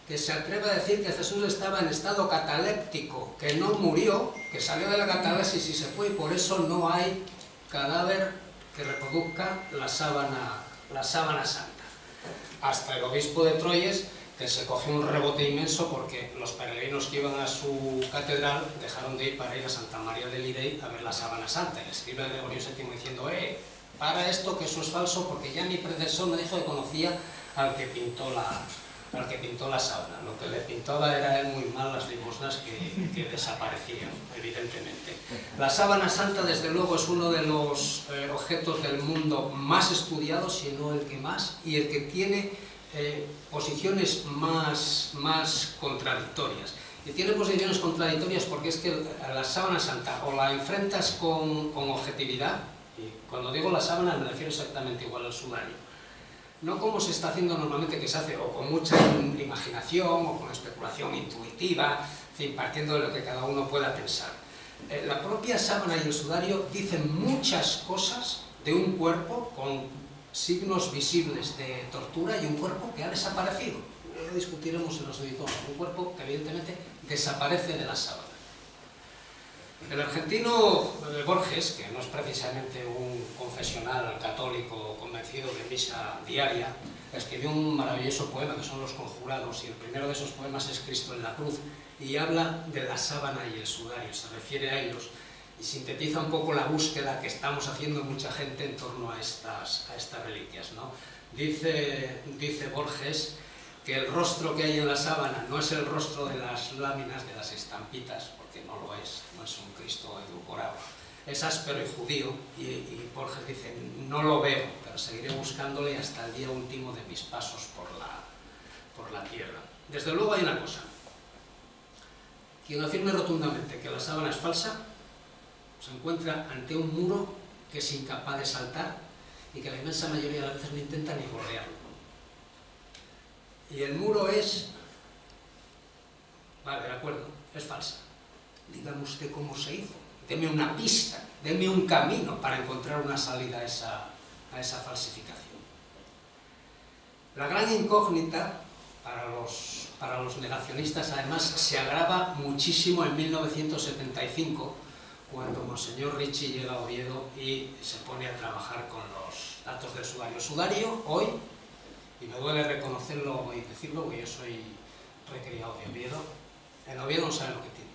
que se atreve a decir que Jesús estaba en estado cataléptico, que no murió, que salió de la catalepsis y se fue, y por eso no hay cadáver que reproduzca la sábana santa. hasta el obispo de Troyes, que se cogió un rebote inmenso porque los peregrinos que iban a su catedral dejaron de ir para ir a Santa María del Lirey a ver la sábana santa. Y le escribe Gregorio VII diciendo, para esto, que eso es falso, porque ya mi predecesor me dijo que conocía al que pintó la sábana. Lo que le pintaba era él muy mal las limosnas que desaparecían, evidentemente. La sábana santa, desde luego, es uno de los objetos del mundo más estudiados, si no el que más, y el que tiene posiciones más contradictorias. Y tiene posiciones contradictorias porque es que a la sábana santa o la enfrentas con objetividad, y cuando digo la sábana me refiero exactamente igual al sudario, no como se está haciendo normalmente, que se hace o con mucha imaginación o con especulación intuitiva, en fin, partiendo de lo que cada uno pueda pensar. La propia sábana y el sudario dicen muchas cosas de un cuerpo con signos visibles de tortura y un cuerpo que ha desaparecido. Lo discutiremos en los editores. Un cuerpo que evidentemente desaparece de la sábana. El argentino Borges, que no es precisamente un confesional católico convencido de misa diaria, escribió un maravilloso poema que son Los Conjurados, y el primero de esos poemas es Cristo en la cruz, y habla de la sábana y el sudario, se refiere a ellos y sintetiza un poco la búsqueda que estamos haciendo mucha gente en torno a estas reliquias, ¿no? Dice Borges que el rostro que hay en la sábana no es el rostro de las láminas, de las estampitas, porque no lo es, no es un Cristo edulcorado, es áspero y judío, y Borges dice, no lo veo, pero seguiré buscándole hasta el día último de mis pasos por la tierra. Desde luego hay una cosa, quien afirme rotundamente que la sábana es falsa, se encuentra ante un muro que es incapaz de saltar y que la inmensa mayoría de las veces no intenta ni bordearlo. Y el muro es, vale, de acuerdo, es falsa. Dígame usted cómo se hizo. Deme una pista, deme un camino para encontrar una salida a esa falsificación. La gran incógnita para los negacionistas, además, se agrava muchísimo en 1975, cuando Monseñor Ricci llega a Oviedo y se pone a trabajar con los datos del sudario. Sudario, hoy, y me duele reconocerlo y decirlo, porque yo soy recriado de Oviedo, en Oviedo no saben lo que tienen.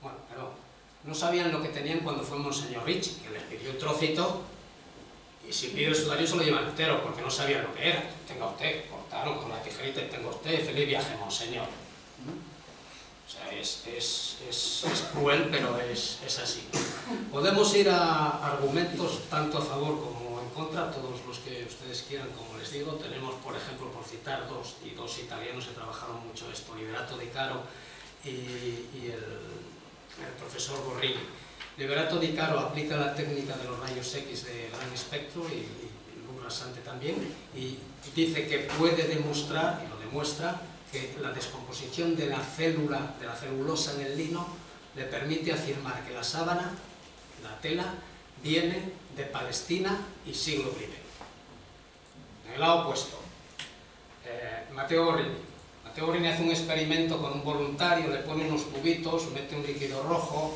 Bueno, perdón, no sabían lo que tenían cuando fue Monseñor Ricci, que les pidió un trocito, y si pide el sudario se lo llevan entero, porque no sabían lo que era. Tenga usted, cortaron con la tijerita y tenga usted, feliz viaje, Monseñor. O sea, es cruel, pero es así. Podemos ir a argumentos tanto a favor como en contra, todos los que ustedes quieran, como les digo. Tenemos, por ejemplo, por citar dos italianos que trabajaron mucho esto, Liberato Di Caro y el profesor Borrini. Liberato Di Caro aplica la técnica de los rayos X de gran espectro y luz rasante también, y dice que puede demostrar, y lo demuestra, que la descomposición de la célula, de la celulosa en el lino, le permite afirmar que la sábana, la tela, viene de Palestina y siglo I. En el lado opuesto, Matteo Borrini. Matteo Borrini hace un experimento con un voluntario, le pone unos tubitos, mete un líquido rojo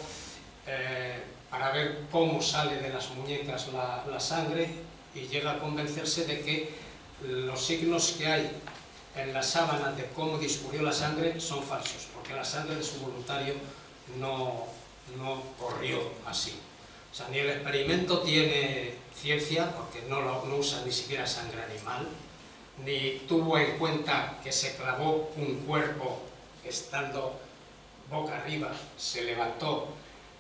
para ver cómo sale de las muñecas la sangre, y llega a convencerse de que los signos que hay en la sábana de cómo discurrió la sangre son falsos, porque la sangre de su voluntario no corrió así. O sea, ni el experimento tiene ciencia, porque no usa ni siquiera sangre animal, ni tuvo en cuenta que se clavó un cuerpo estando boca arriba, se levantó,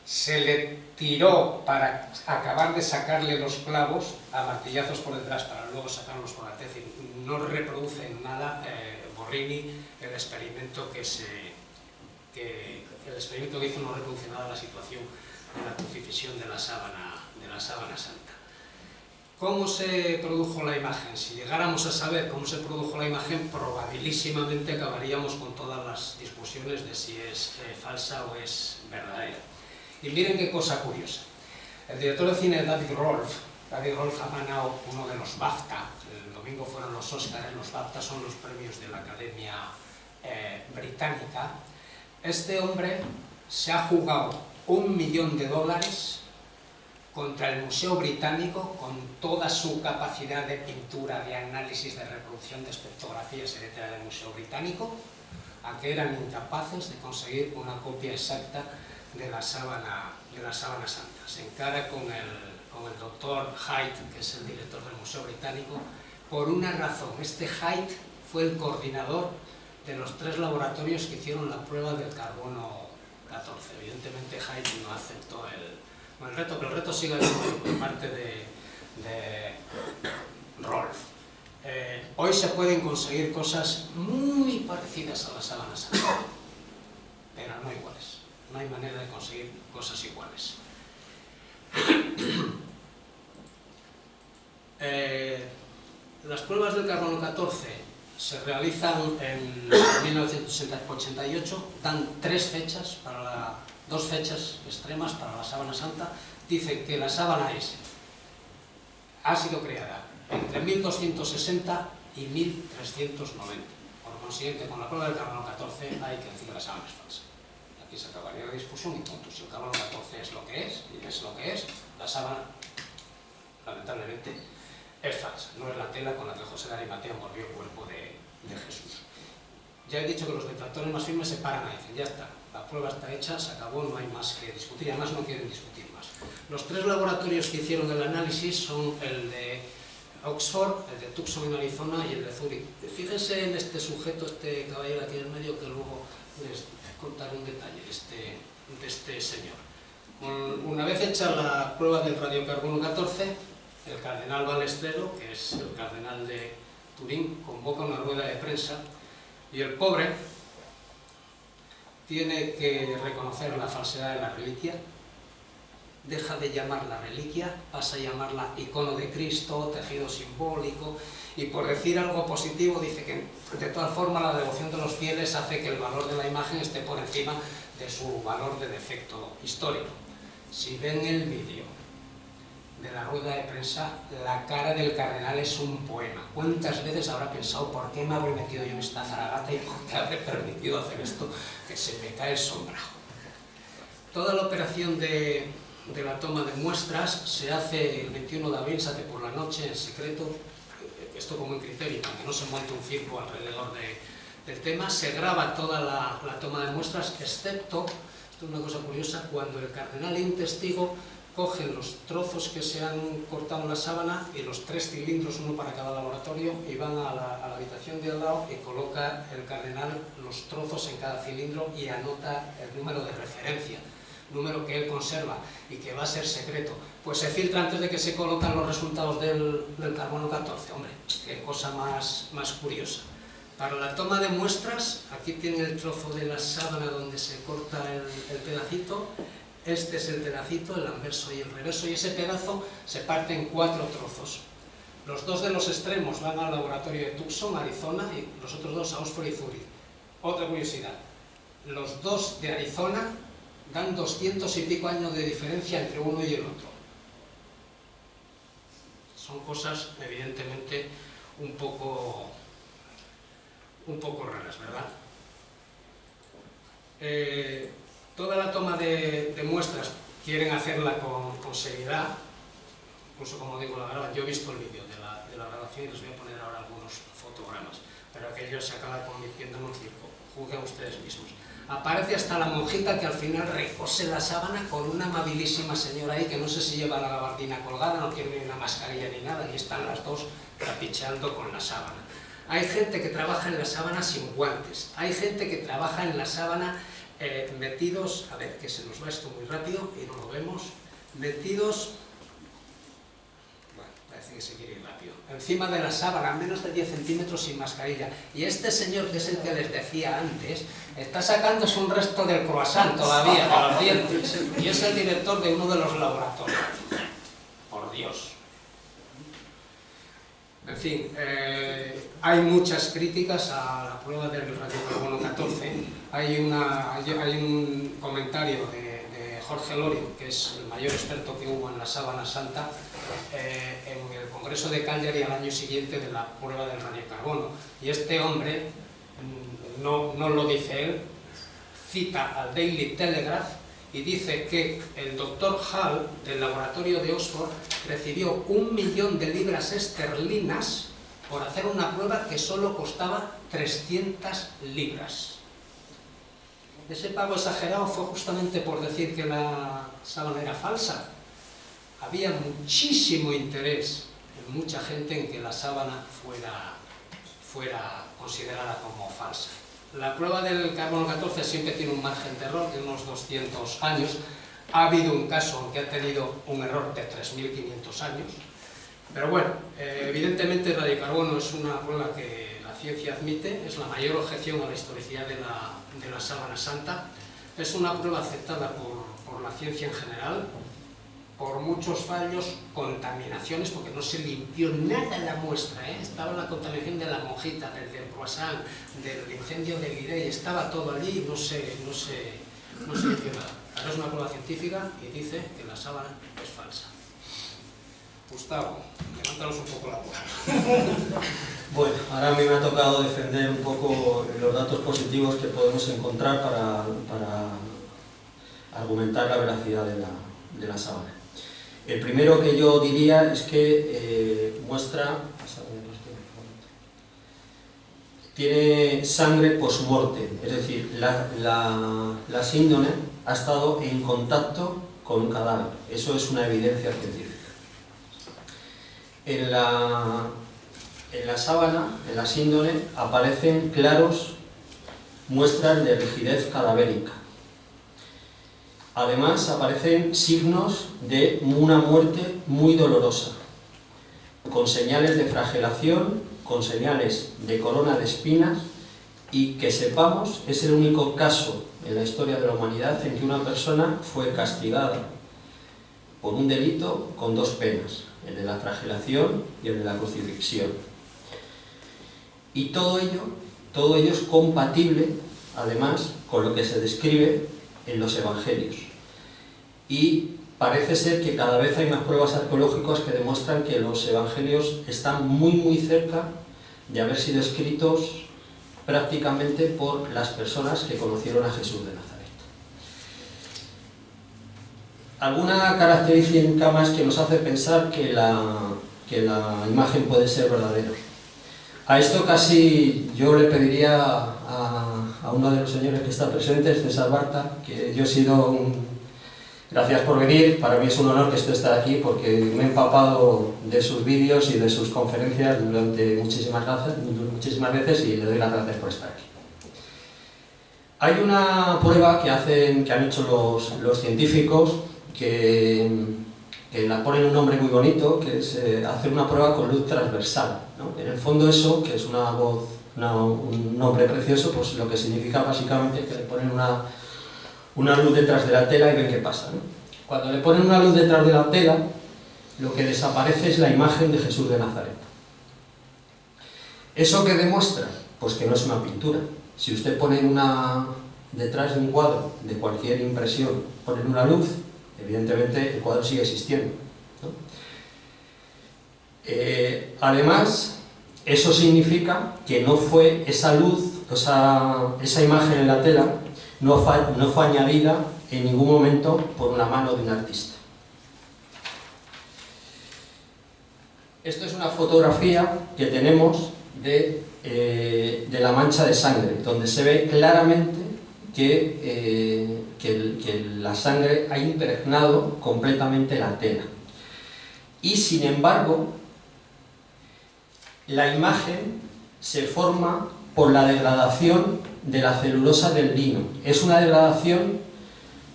se le tiró para acabar de sacarle los clavos a martillazos por detrás para luego sacarlos por delante. Es decir, no reproduce en nada Borrini el experimento que hizo, no reproduce nada la situación de la crucifixión de la sábana santa. ¿Cómo se produjo la imagen? Si llegáramos a saber cómo se produjo la imagen, probabilísimamente acabaríamos con todas las discusiones de si es falsa o es verdadera. Y miren qué cosa curiosa. El director de cine David Rolfe ha ganado uno de los BAFTA. El domingo fueron los Oscars. Los BAFTA son los premios de la Academia Británica. Este hombre se ha jugado $1 millón contra el Museo Británico, con toda su capacidad de pintura, de análisis, de reproducción de espectrografías, etcétera, del Museo Británico, a que eran incapaces de conseguir una copia exacta de la sábana santa. Se encara con el doctor Hyde, que es el director del Museo Británico, por una razón. Este Hyde fue el coordinador de los 3 laboratorios que hicieron la prueba del carbono 14. Evidentemente Hyde no aceptó el reto, pero el reto sigue por parte de Rolf. Hoy se pueden conseguir cosas muy parecidas a la sábana santa, pero no iguales. No hay manera de conseguir cosas iguales. Las pruebas del carbono 14 se realizan en 1988, dan 3 fechas, dos fechas extremas para la sábana santa. Dicen que la sábana ha sido creada entre 1260 y 1390. Por consiguiente, con la prueba del carbono 14 hay que decir que la sábana es falsa. Aquí se acabaría la discusión y punto. Si el carbono 14 es lo que es, y es lo que es, la sábana, lamentablemente, es falsa. No es la tela con la que José de Arimatea envolvió el cuerpo de Jesús. Ya he dicho que los detractores más firmes se paran y dicen, ya está, la prueba está hecha, se acabó, no hay más que discutir, además no quieren discutir más. Los 3 laboratorios que hicieron el análisis son el de Oxford, el de Tucson en Arizona y el de Zúrich. Fíjense en este sujeto, este caballero aquí en medio, que luego les contaré un detalle de este señor. Una vez hecha la prueba del radiocarbono 14, el cardenal Balestrero, que es el cardenal de Turín, convoca una rueda de prensa y el pobre tiene que reconocer la falsedad de la reliquia, deja de llamarla reliquia, pasa a llamarla icono de Cristo, tejido simbólico, y por decir algo positivo dice que de todas formas la devoción de los fieles hace que el valor de la imagen esté por encima de su valor de defecto histórico. Si ven el vídeo de la rueda de prensa, la cara del cardenal es un poema. ¿Cuántas veces habrá pensado por qué me habré metido yo en esta zaragata y por qué habré permitido hacer esto, que se me cae el sombrajo? Toda la operación de la toma de muestras se hace el 21 de abril, se hace por la noche, en secreto, esto como en criterio, para que no se monte un circo alrededor del tema. Se graba toda la toma de muestras, excepto, esto es una cosa curiosa, cuando el cardenal y un testigo cogen los trozos que se han cortado en la sábana y los 3 cilindros, uno para cada laboratorio, y van a la habitación de al lado y coloca el cardenal los trozos en cada cilindro y anota el número de referencia, número que él conserva y que va a ser secreto. Pues se filtra antes de que se colocan los resultados del carbono 14. Hombre, qué cosa más curiosa. Para la toma de muestras, aquí tiene el trozo de la sábana donde se corta el pedacito. Este es el pedacito, el anverso y el reverso, y ese pedazo se parte en 4 trozos. Los 2 de los extremos van al laboratorio de Tucson, Arizona, y los otros 2 a Oxford y Zúrich. Otra curiosidad, los 2 de Arizona dan 200 y pico años de diferencia entre uno y el otro. Son cosas, evidentemente, un poco raras, ¿verdad? Toda la toma de muestras quieren hacerla con seriedad, incluso, como digo, la graban. Yo he visto el vídeo de la grabación y les voy a poner ahora algunos fotogramas, pero aquello se acaba convirtiendo en un circo. Juzguen ustedes mismos. Aparece hasta la monjita que al final recose la sábana con una amabilísima señora ahí que no sé si lleva la gabardina colgada, no tiene ni una mascarilla ni nada, y están las dos trapicheando con la sábana. Hay gente que trabaja en la sábana sin guantes, hay gente que trabaja en la sábana metidos, a ver, que se nos va esto muy rápido y no lo vemos, metidos, bueno, parece que se quiere ir rápido, encima de la sábana, a menos de 10 centímetros sin mascarilla. Y este señor, que es el que les decía antes, está sacándose un resto del croissant todavía de los dientes, y es el director de uno de los laboratorios. Por Dios. En fin, hay muchas críticas a la prueba del radiocarbono 14. Hay un comentario de Jorge Lorio, que es el mayor experto que hubo en la sábana santa, en el Congreso de Calgary al año siguiente de la prueba del radiocarbono. Y este hombre, no lo dice él, cita al Daily Telegraph y dice que el doctor Hall del laboratorio de Oxford recibió 1 millón de libras esterlinas por hacer una prueba que solo costaba 300 libras. Ese pago exagerado fue justamente por decir que la sábana era falsa. Había muchísimo interés en mucha gente en que la sábana fuera considerada como falsa. La prueba del carbono 14 siempre tiene un margen de error de unos 200 años. Ha habido un caso en que ha tenido un error de 3.500 años. Pero bueno, evidentemente el radiocarbono es una prueba que la ciencia admite, es la mayor objeción a la historicidad de la sábana santa. Es una prueba aceptada por la ciencia en general, por muchos fallos, contaminaciones, porque no se limpió nada la muestra, ¿eh? Estaba la contaminación de la monjita, del croissant, del incendio de Lirey, estaba todo allí y no se limpió nada. Ahora es una prueba científica y dice que la sábana es falsa. Gustavo, levántanos un poco la boca. Bueno, ahora a mí me ha tocado defender un poco los datos positivos que podemos encontrar para argumentar la veracidad de la sábana. El primero que yo diría es que tiene sangre post-morte, es decir, la síndone ha estado en contacto con un cadáver. Eso es una evidencia científica. En la sábana, en la síndone, aparecen claros muestras de rigidez cadavérica. Además, aparecen signos de una muerte muy dolorosa, con señales de flagelación, con señales de corona de espinas, y que sepamos, es el único caso en la historia de la humanidad en que una persona fue castigada por un delito con 2 penas, el de la flagelación y el de la crucifixión. Y todo ello es compatible, además, con lo que se describe en los evangelios. Y parece ser que cada vez hay más pruebas arqueológicas que demuestran que los evangelios están muy cerca de haber sido escritos prácticamente por las personas que conocieron a Jesús de Nazaret. Alguna característica más que nos hace pensar que la imagen puede ser verdadera. A esto casi yo le pediría a uno de los señores que está presente, César Barta, que yo he sido Gracias por venir, para mí es un honor que usted esté aquí porque me he empapado de sus vídeos y de sus conferencias durante muchísimas veces y le doy las gracias por estar aquí. Hay una prueba que han hecho los científicos que la ponen un nombre muy bonito, que es hacer una prueba con luz transversal, ¿no? En el fondo eso, que es un nombre precioso, pues lo que significa básicamente es que le ponen una luz detrás de la tela y ven qué pasa, ¿no? Cuando le ponen una luz detrás de la tela, lo que desaparece es la imagen de Jesús de Nazaret. ¿Eso qué demuestra? Pues que no es una pintura. Si usted pone detrás de un cuadro, de cualquier impresión, ponen una luz, evidentemente el cuadro sigue existiendo, ¿no? Además, eso significa que no fue esa luz, esa imagen en la tela, no fue añadida en ningún momento por una mano de un artista. Esto es una fotografía que tenemos de la mancha de sangre, donde se ve claramente que la sangre ha impregnado completamente la tela. Y sin embargo, la imagen se forma por la degradación de la celulosa del lino. Es una degradación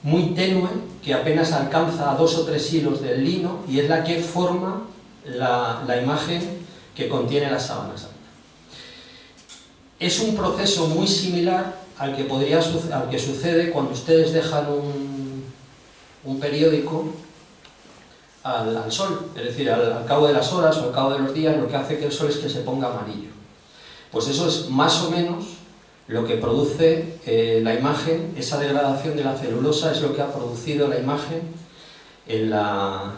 muy tenue que apenas alcanza a 2 o 3 hilos del lino y es la que forma la imagen que contiene la sábana santa. Es un proceso muy similar al que sucede cuando ustedes dejan un periódico al sol, es decir, al cabo de las horas o al cabo de los días, lo que hace que el sol es que se ponga amarillo. Pues eso es más o menos lo que produce la imagen, esa degradación de la celulosa es lo que ha producido la imagen en la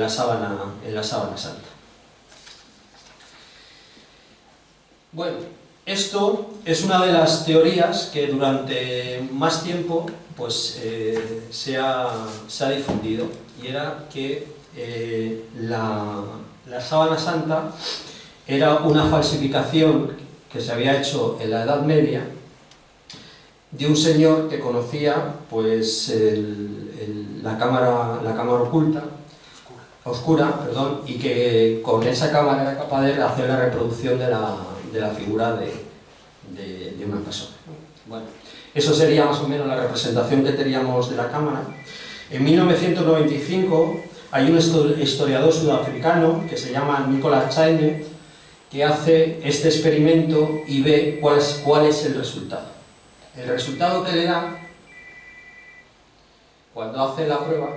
sábana santa. Bueno, Esto es una de las teorías que durante más tiempo pues, se ha difundido, y era que la sábana santa era una falsificación que se había hecho en la Edad Media de un señor que conocía pues, la cámara oscura, y que con esa cámara era capaz de hacer la reproducción de la figura de una persona. Bueno, eso sería más o menos la representación que teníamos de la cámara. En 1995 hay un historiador sudafricano que se llama Nicholas Chaine, que hace este experimento y ve cuál es el resultado. El resultado que le da cuando hace la prueba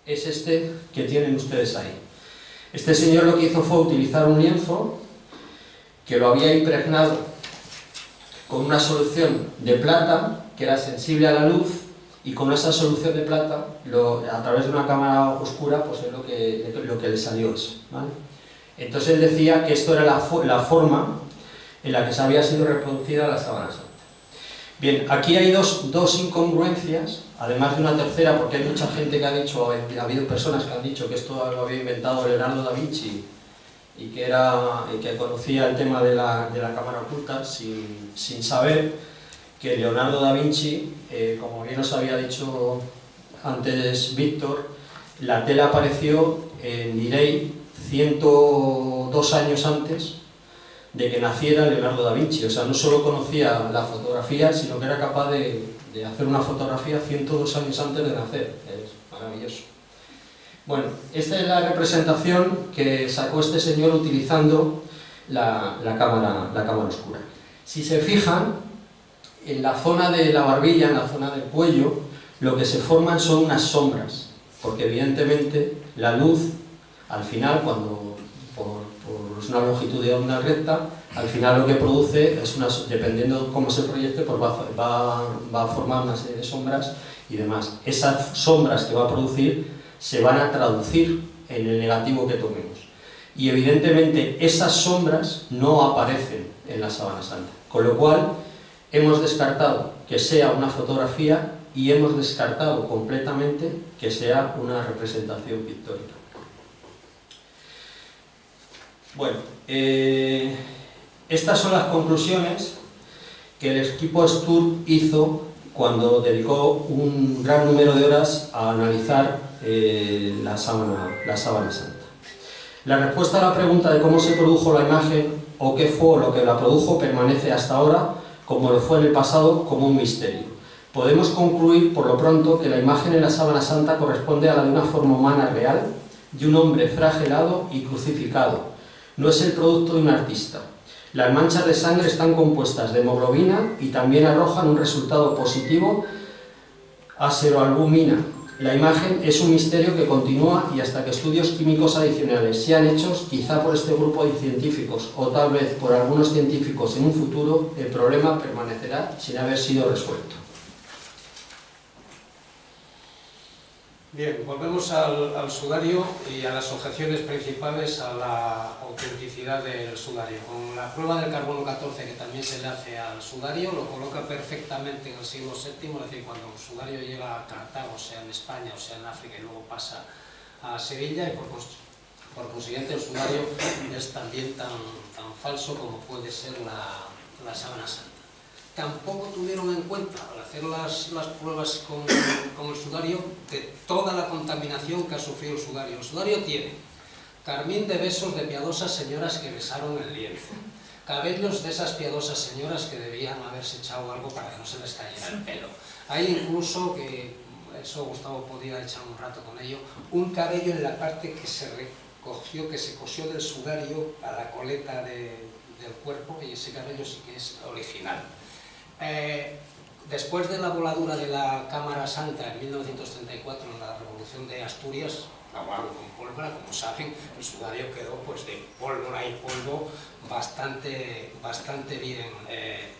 es este que tienen ustedes ahí. Este señor lo que hizo fue utilizar un lienzo que lo había impregnado con una solución de plata que era sensible a la luz, y con esa solución de plata, a través de una cámara oscura, pues es lo que le salió eso, ¿vale? Entonces él decía que esto era la forma en la que se había sido reproducida la sábana santa. Bien, aquí hay dos incongruencias, además de una tercera, porque hay mucha gente que ha dicho, ha habido personas que han dicho que esto lo había inventado Leonardo da Vinci y que conocía el tema de la cámara oculta, sin saber que Leonardo da Vinci, como bien os había dicho antes Víctor, la tela apareció en Lirey 102 años antes de que naciera Leonardo da Vinci. O sea, no solo conocía la fotografía, sino que era capaz de hacer una fotografía 102 años antes de nacer. Es maravilloso. Bueno, esta es la representación que sacó este señor utilizando la cámara oscura. Si se fijan, en la zona de la barbilla, en la zona del cuello, lo que se forman son unas sombras, porque evidentemente la luz, al final, cuando por una longitud de onda recta, al final lo que produce es dependiendo de cómo se proyecte, pues va a formar una serie de sombras y demás. Esas sombras que va a producir se van a traducir en el negativo que tomemos. Y evidentemente esas sombras no aparecen en la sábana santa, con lo cual hemos descartado que sea una fotografía y hemos descartado completamente que sea una representación pictórica. Bueno, estas son las conclusiones que el equipo Sturm hizo cuando dedicó un gran número de horas a analizar la sábana santa. La respuesta a la pregunta de cómo se produjo la imagen o qué fue lo que la produjo permanece hasta ahora, como lo fue en el pasado, como un misterio. Podemos concluir por lo pronto que la imagen en la sábana santa corresponde a la de una forma humana real, de un hombre flagelado y crucificado. No es el producto de un artista. Las manchas de sangre están compuestas de hemoglobina y también arrojan un resultado positivo a seroalbumina. La imagen es un misterio que continúa y hasta que estudios químicos adicionales sean hechos, quizá por este grupo de científicos o tal vez por algunos científicos en un futuro, el problema permanecerá sin haber sido resuelto. Bien, volvemos al sudario y a las objeciones principales a la autenticidad del sudario. Con la prueba del carbono 14 que también se le hace al sudario, lo coloca perfectamente en el siglo VII, es decir, cuando el sudario llega a Cartago, sea en España o sea en África, y luego pasa a Sevilla, y por consiguiente el sudario es también tan falso como puede ser la sábana santa. Tampoco tuvieron en cuenta, al hacer las pruebas con el sudario, de toda la contaminación que ha sufrido el sudario. El sudario tiene carmín de besos de piadosas señoras que besaron el lienzo, cabellos de esas piadosas señoras que debían haberse echado algo para que no se les cayera el pelo. Hay incluso, que eso Gustavo podía echar un rato con ello, un cabello en la parte que se recogió, que se cosió del sudario a la coleta del cuerpo, y ese cabello sí que es original. Después de la voladura de la Cámara Santa en 1934, en la Revolución de Asturias, aguado con pólvora, como saben, el sudario quedó pues de pólvora y polvo bastante bien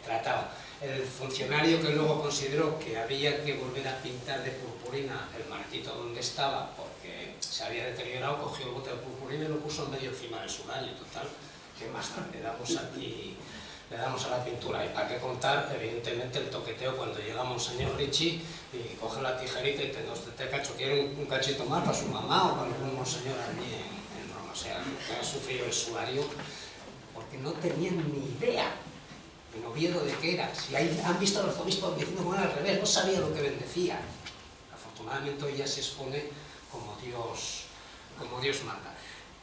tratado. El funcionario que luego consideró que había que volver a pintar de purpurina el marquito donde estaba porque se había deteriorado, cogió el bote de purpurina y lo puso medio encima del sudario, total, ¿qué más da? Le damos aquí, le damos a la pintura. Y para qué contar, evidentemente, el toqueteo cuando llega Monseñor Ricci y coge la tijerita y te cacho, quiere un cachito más para su mamá o para algún monseñor allí en Roma. O sea, que ha sufrido el sudario porque no tenían ni idea en Oviedo de qué era. Si han visto a los obispos diciendo bueno, al revés, no sabía lo que bendecía. Afortunadamente hoy ya se expone como Dios manda.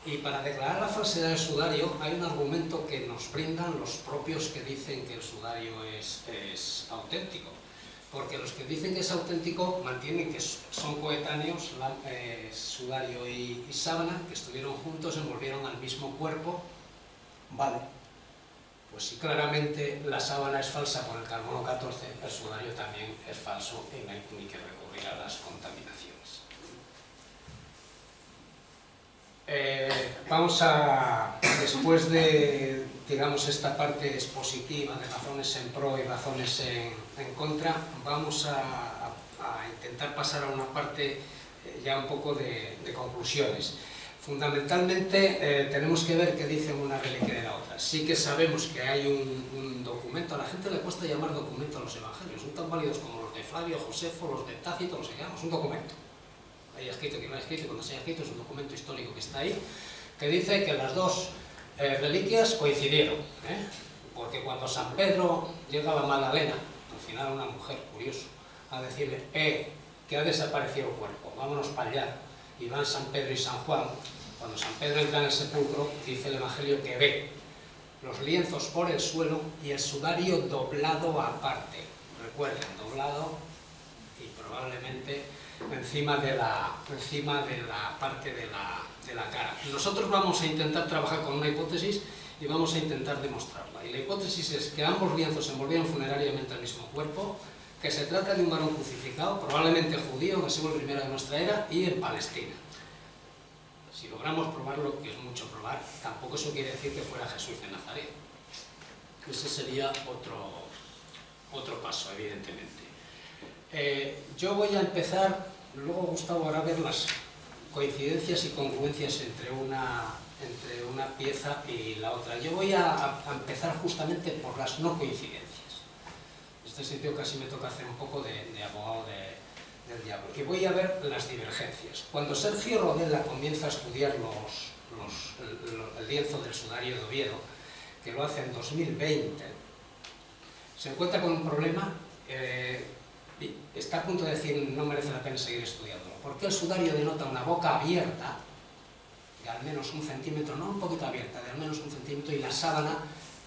Y para declarar la falsedad del sudario hay un argumento que nos brindan los propios que dicen que el sudario es auténtico. Porque los que dicen que es auténtico mantienen que son coetáneos, sudario y sábana, que estuvieron juntos, envolvieron al mismo cuerpo. Vale, pues si claramente la sábana es falsa por el carbono 14, el sudario también es falso y no hay ni que recurrir a las contaminaciones. Vamos a, después de, digamos, esta parte expositiva de razones en pro y razones en contra, vamos a intentar pasar a una parte ya un poco de conclusiones. Fundamentalmente tenemos que ver qué dicen una reliquia de la otra. Sí que sabemos que hay un documento, a la gente le cuesta llamar documento a los evangelios, son tan válidos como los de Flavio, Josefo, los de Tácito, los que llamamos un documento. Hay escrito, que no hay escrito, cuando se haya escrito es un documento histórico que está ahí, que dice que las dos reliquias coincidieron, porque cuando San Pedro llega a la Magdalena, al final una mujer, curioso, a decirle, que ha desaparecido el cuerpo, vámonos para allá, y van San Pedro y San Juan. Cuando San Pedro entra en el sepulcro, dice el Evangelio que ve los lienzos por el suelo y el sudario doblado aparte. Recuerden, doblado y probablemente encima de la parte de la cara. Nosotros vamos a intentar trabajar con una hipótesis y vamos a intentar demostrarla. Y la hipótesis es que ambos lienzos envolvieron funerariamente el mismo cuerpo, que se trata de un varón crucificado, probablemente judío, en el siglo I de nuestra era, y en Palestina. Si logramos probarlo, que es mucho probar, tampoco eso quiere decir que fuera Jesús de Nazaret. Ese sería otro paso, evidentemente. Yo voy a empezar, luego Gustavo hará ver las coincidencias y congruencias entre una pieza y la otra. Yo voy a empezar justamente por las no coincidencias. En este sentido casi me toca hacer un poco de abogado del diablo. Y voy a ver las divergencias. Cuando Sergio Rodela comienza a estudiar el lienzo del sudario de Oviedo, que lo hace en 2020, se encuentra con un problema, está a punto de decir no merece la pena seguir estudiándolo, porque el sudario denota una boca abierta, de al menos 1 centímetro, no un poquito abierta, de al menos 1 centímetro, y la sábana,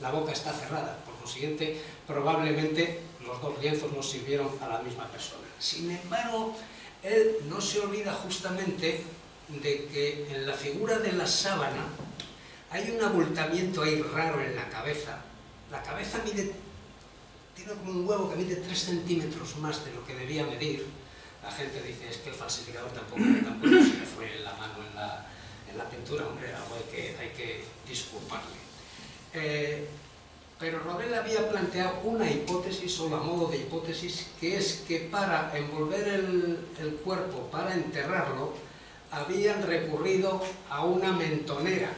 la boca está cerrada. Por consiguiente, probablemente los dos lienzos no sirvieron a la misma persona. Sin embargo, él no se olvida justamente de que en la figura de la sábana hay un abultamiento ahí raro en la cabeza. La cabeza tiene como un huevo que mide 3 centímetros más de lo que debía medir. La gente dice, es que el falsificador tampoco se le fue la mano en la pintura, hombre, algo hay que disculparle. Pero Rodela había planteado una hipótesis, solo a modo de hipótesis, que es que para envolver el cuerpo, para enterrarlo, habían recurrido a una mentonera,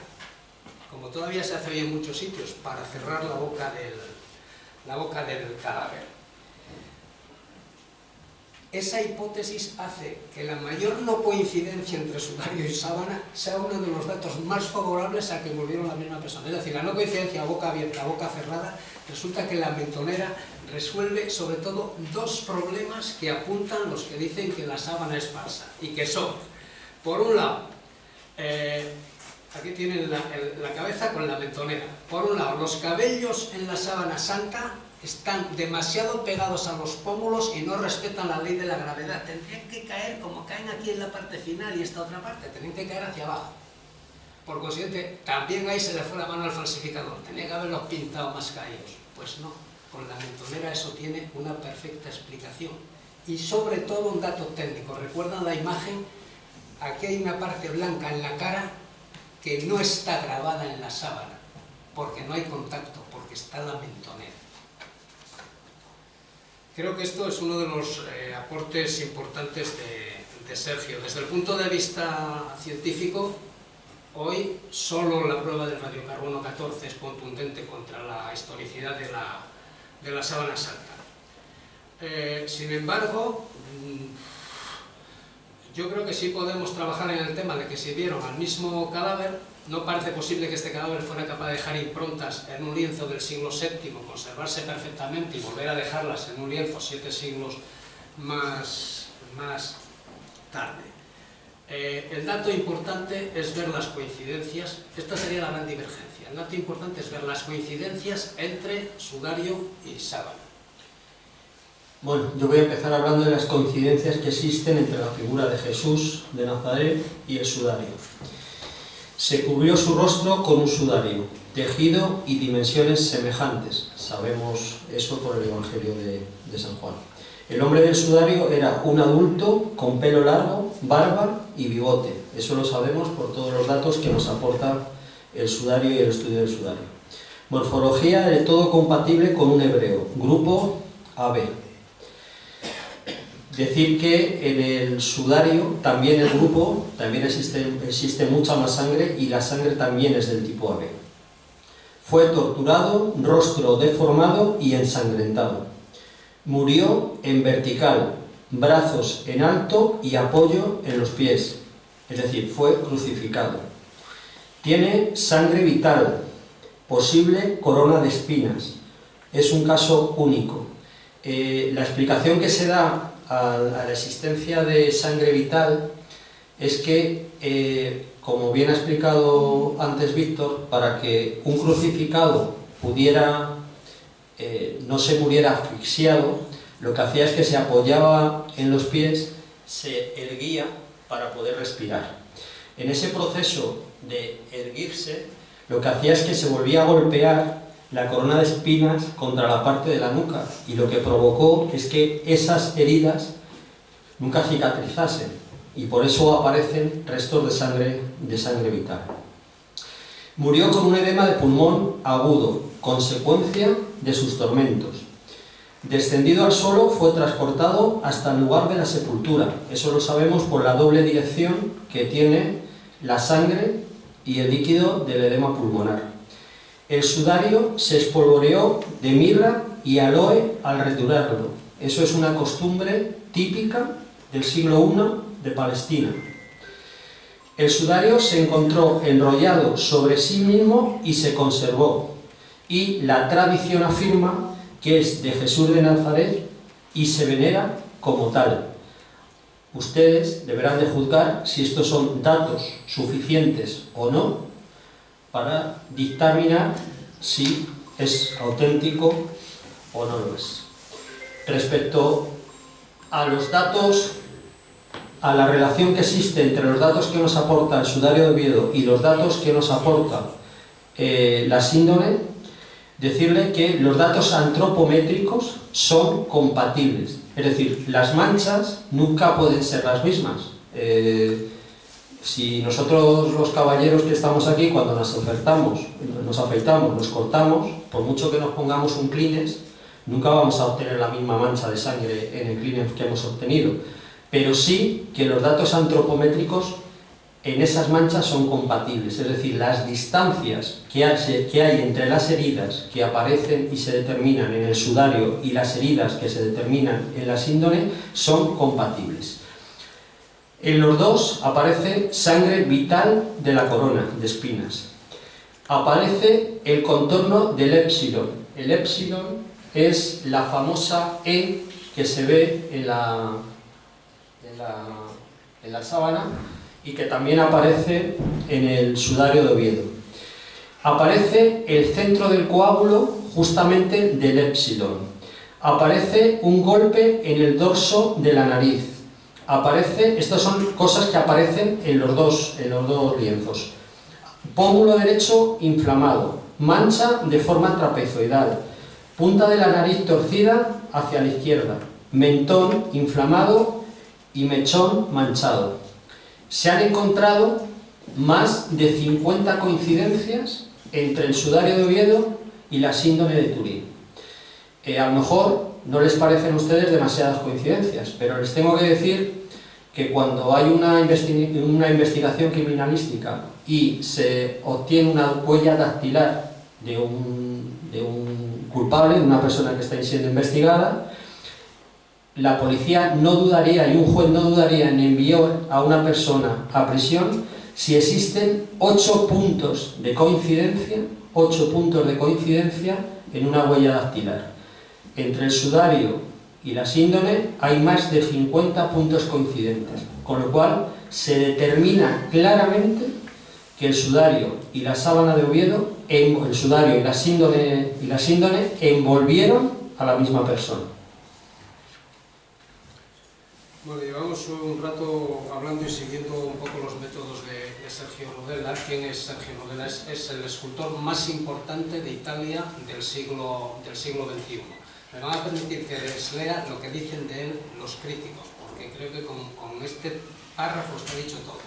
como todavía se hace hoy en muchos sitios, para cerrar la boca del cadáver. Esa hipótesis hace que la mayor no coincidencia entre sudario y sábana sea uno de los datos más favorables a que envolvieron la misma persona. Es decir, la no coincidencia boca abierta, boca cerrada, resulta que la mentonera resuelve sobre todo dos problemas que apuntan los que dicen que la sábana es falsa, y que son, por un lado, aquí tienen la cabeza con la mentonera. Por un lado, los cabellos en la sábana santa están demasiado pegados a los pómulos y no respetan la ley de la gravedad. Tendrían que caer como caen aquí en la parte final y esta otra parte, tendrían que caer hacia abajo. Por consiguiente, también ahí se le fue la mano al falsificador, tenía que haberlos pintado más caídos. Pues no, con la mentonera eso tiene una perfecta explicación. Y sobre todo un dato técnico, ¿recuerdan la imagen? Aquí hay una parte blanca en la cara que no está grabada en la sábana, porque no hay contacto, porque está la mentonera. Creo que esto es uno de los aportes importantes de Sergio. Desde el punto de vista científico, hoy solo la prueba del radiocarbono 14 es contundente contra la historicidad de la sábana santa. Sin embargo, yo creo que sí podemos trabajar en el tema de que si vieron al mismo cadáver, no parece posible que este cadáver fuera capaz de dejar improntas en un lienzo del siglo VII, conservarse perfectamente y volver a dejarlas en un lienzo 7 siglos más tarde. El dato importante es ver las coincidencias, esta sería la gran divergencia, el dato importante es ver las coincidencias entre sudario y sábana. Bueno, yo voy a empezar hablando de las coincidencias que existen entre la figura de Jesús de Nazaret y el sudario. Se cubrió su rostro con un sudario, tejido y dimensiones semejantes. Sabemos eso por el Evangelio de San Juan. El hombre del sudario era un adulto con pelo largo, barba y bigote. Eso lo sabemos por todos los datos que nos aporta el sudario y el estudio del sudario. Morfología de todo compatible con un hebreo, grupo AB. Decir que en el sudario, también el grupo, también existe mucha más sangre y la sangre también es del tipo AB. Fue torturado, rostro deformado y ensangrentado. Murió en vertical, brazos en alto y apoyo en los pies, es decir, fue crucificado. Tiene sangre vital, posible corona de espinas. Es un caso único. La explicación que se da a la existencia de sangre vital es que, como bien ha explicado antes Víctor, para que un crucificado pudiera, no se muriera asfixiado, lo que hacía es que se apoyaba en los pies, se erguía para poder respirar. En ese proceso de erguirse, lo que hacía es que se volvía a golpear la corona de espinas contra la parte de la nuca, y lo que provocó es que esas heridas nunca cicatrizasen, y por eso aparecen restos de sangre vital. Murió con un edema de pulmón agudo, consecuencia de sus tormentos. Descendido al suelo, fue transportado hasta el lugar de la sepultura. Eso lo sabemos por la doble dirección que tiene la sangre y el líquido del edema pulmonar. El sudario se espolvoreó de mirra y aloe al retirarlo. Eso es una costumbre típica del siglo I de Palestina. El sudario se encontró enrollado sobre sí mismo y se conservó. Y la tradición afirma que es de Jesús de Nazaret y se venera como tal. Ustedes deberán de juzgar si estos son datos suficientes o no para dictaminar si es auténtico o no lo es. Respecto a los datos, a la relación que existe entre los datos que nos aporta el sudario de Oviedo y los datos que nos aporta la síndone, decirle que los datos antropométricos son compatibles. Es decir, las manchas nunca pueden ser las mismas. Si nosotros los caballeros que estamos aquí, cuando nos afeitamos, nos cortamos, por mucho que nos pongamos un Kleenex, nunca vamos a obtener la misma mancha de sangre en el Kleenex que hemos obtenido. Pero sí que los datos antropométricos en esas manchas son compatibles, es decir, las distancias que hay entre las heridas que aparecen y se determinan en el sudario y las heridas que se determinan en la síndone son compatibles. En los dos aparece sangre vital de la corona de espinas. Aparece el contorno del épsilon. El épsilon es la famosa E que se ve en la sábana y que también aparece en el sudario de Oviedo. Aparece el centro del coágulo justamente del épsilon. Aparece un golpe en el dorso de la nariz. Estas son cosas que aparecen en los dos lienzos. Pómulo derecho inflamado, mancha de forma trapezoidal, punta de la nariz torcida hacia la izquierda, mentón inflamado y mechón manchado. Se han encontrado más de 50 coincidencias entre el sudario de Oviedo y la síndone de Turín. A lo mejor no les parecen a ustedes demasiadas coincidencias, pero les tengo que decir que cuando hay una investigación criminalística y se obtiene una huella dactilar de un culpable, de una persona que está siendo investigada, la policía no dudaría y un juez no dudaría en enviar a una persona a prisión si existen 8 puntos de coincidencia en una huella dactilar. Entre el sudario y la síndone hay más de 50 puntos coincidentes, con lo cual se determina claramente que el sudario y la sábana de Oviedo, el sudario y la síndone envolvieron a la misma persona. Bueno, llevamos un rato hablando y siguiendo un poco los métodos de Sergio Rodella. ¿Quién es Sergio Rodella? Es el escultor más importante de Italia del siglo XXI. Me van a permitir que les lea lo que dicen de él los críticos, porque creo que con este párrafo está dicho todo.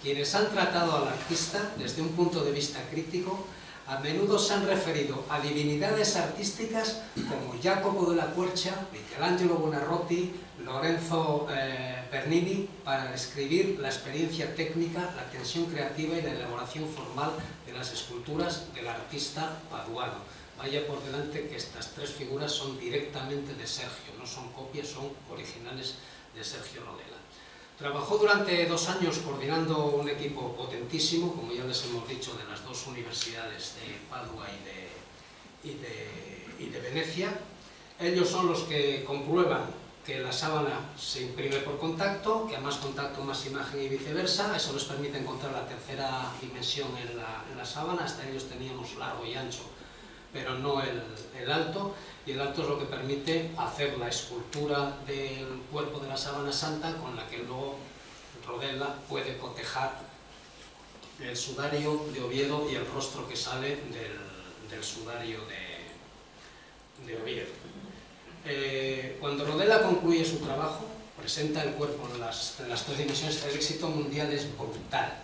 Quienes han tratado al artista desde un punto de vista crítico a menudo se han referido a divinidades artísticas como Jacopo della Quercia, Michelangelo Buonarroti, Lorenzo Bernini, para describir la experiencia técnica, la tensión creativa y la elaboración formal de las esculturas del artista paduano. Vaya por delante que estas 3 figuras son directamente de Sergio, no son copias, son originales de Sergio Rodella. Trabajó durante 2 años coordinando un equipo potentísimo, como ya les hemos dicho, de las 2 universidades de Padua y de Venecia. Ellos son los que comprueban que la sábana se imprime por contacto, que a más contacto más imagen y viceversa. Eso les permite encontrar la tercera dimensión en la sábana. Hasta ellos teníamos largo y ancho, pero no el alto, y el alto es lo que permite hacer la escultura del cuerpo de la sábana santa, con la que luego Rodella puede cotejar el sudario de Oviedo y el rostro que sale del sudario de Oviedo. Cuando Rodella concluye su trabajo, presenta el cuerpo en las 3 dimensiones, el éxito mundial es brutal.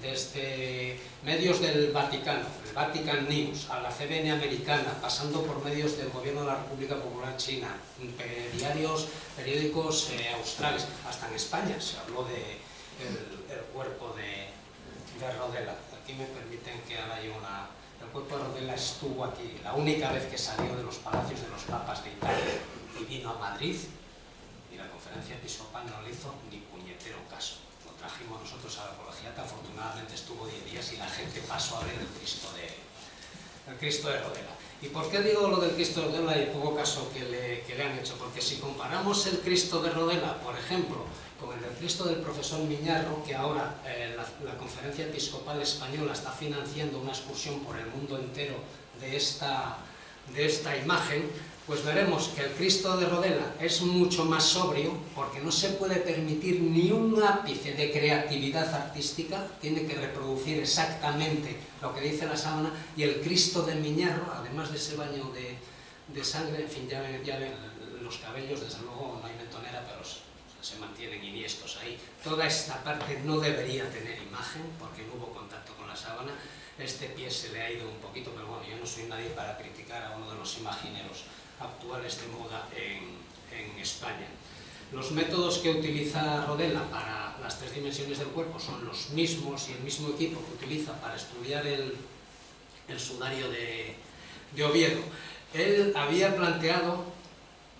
Desde medios del Vaticano, el Vatican News, a la CBN americana, pasando por medios del gobierno de la República Popular China, periódicos australes, hasta en España se habló del cuerpo de Rodella. Aquí me permiten que haga yo el cuerpo de Rodella estuvo aquí, la única vez que salió de los palacios de los papas de Italia y vino a Madrid, y la conferencia episcopal no le hizo ni puñetero caso. Trajimos nosotros a la colegiata, afortunadamente estuvo 10 días y la gente pasó a ver el Cristo de Rodella. ¿Y por qué digo lo del Cristo de Rodella y el poco caso que le han hecho? Porque si comparamos el Cristo de Rodella, por ejemplo, con el del Cristo del profesor Miñarro, que ahora la Conferencia Episcopal Española está financiando una excursión por el mundo entero de esta imagen, pues veremos que el Cristo de Rodella es mucho más sobrio, porque no se puede permitir ni un ápice de creatividad artística, tiene que reproducir exactamente lo que dice la sábana, y el Cristo de Miñarro, además de ese baño de sangre, en fin, ya ven, los cabellos, desde luego no hay mentonera, pero se mantienen iniestos ahí. Toda esta parte no debería tener imagen, porque no hubo contacto con la sábana. Este pie se le ha ido un poquito, pero bueno, yo no soy nadie para criticar a uno de los imagineros actuales de moda en España. Los métodos que utiliza Rodella para las 3 dimensiones del cuerpo son los mismos, y el mismo equipo que utiliza para estudiar el sudario de Oviedo. Él había planteado,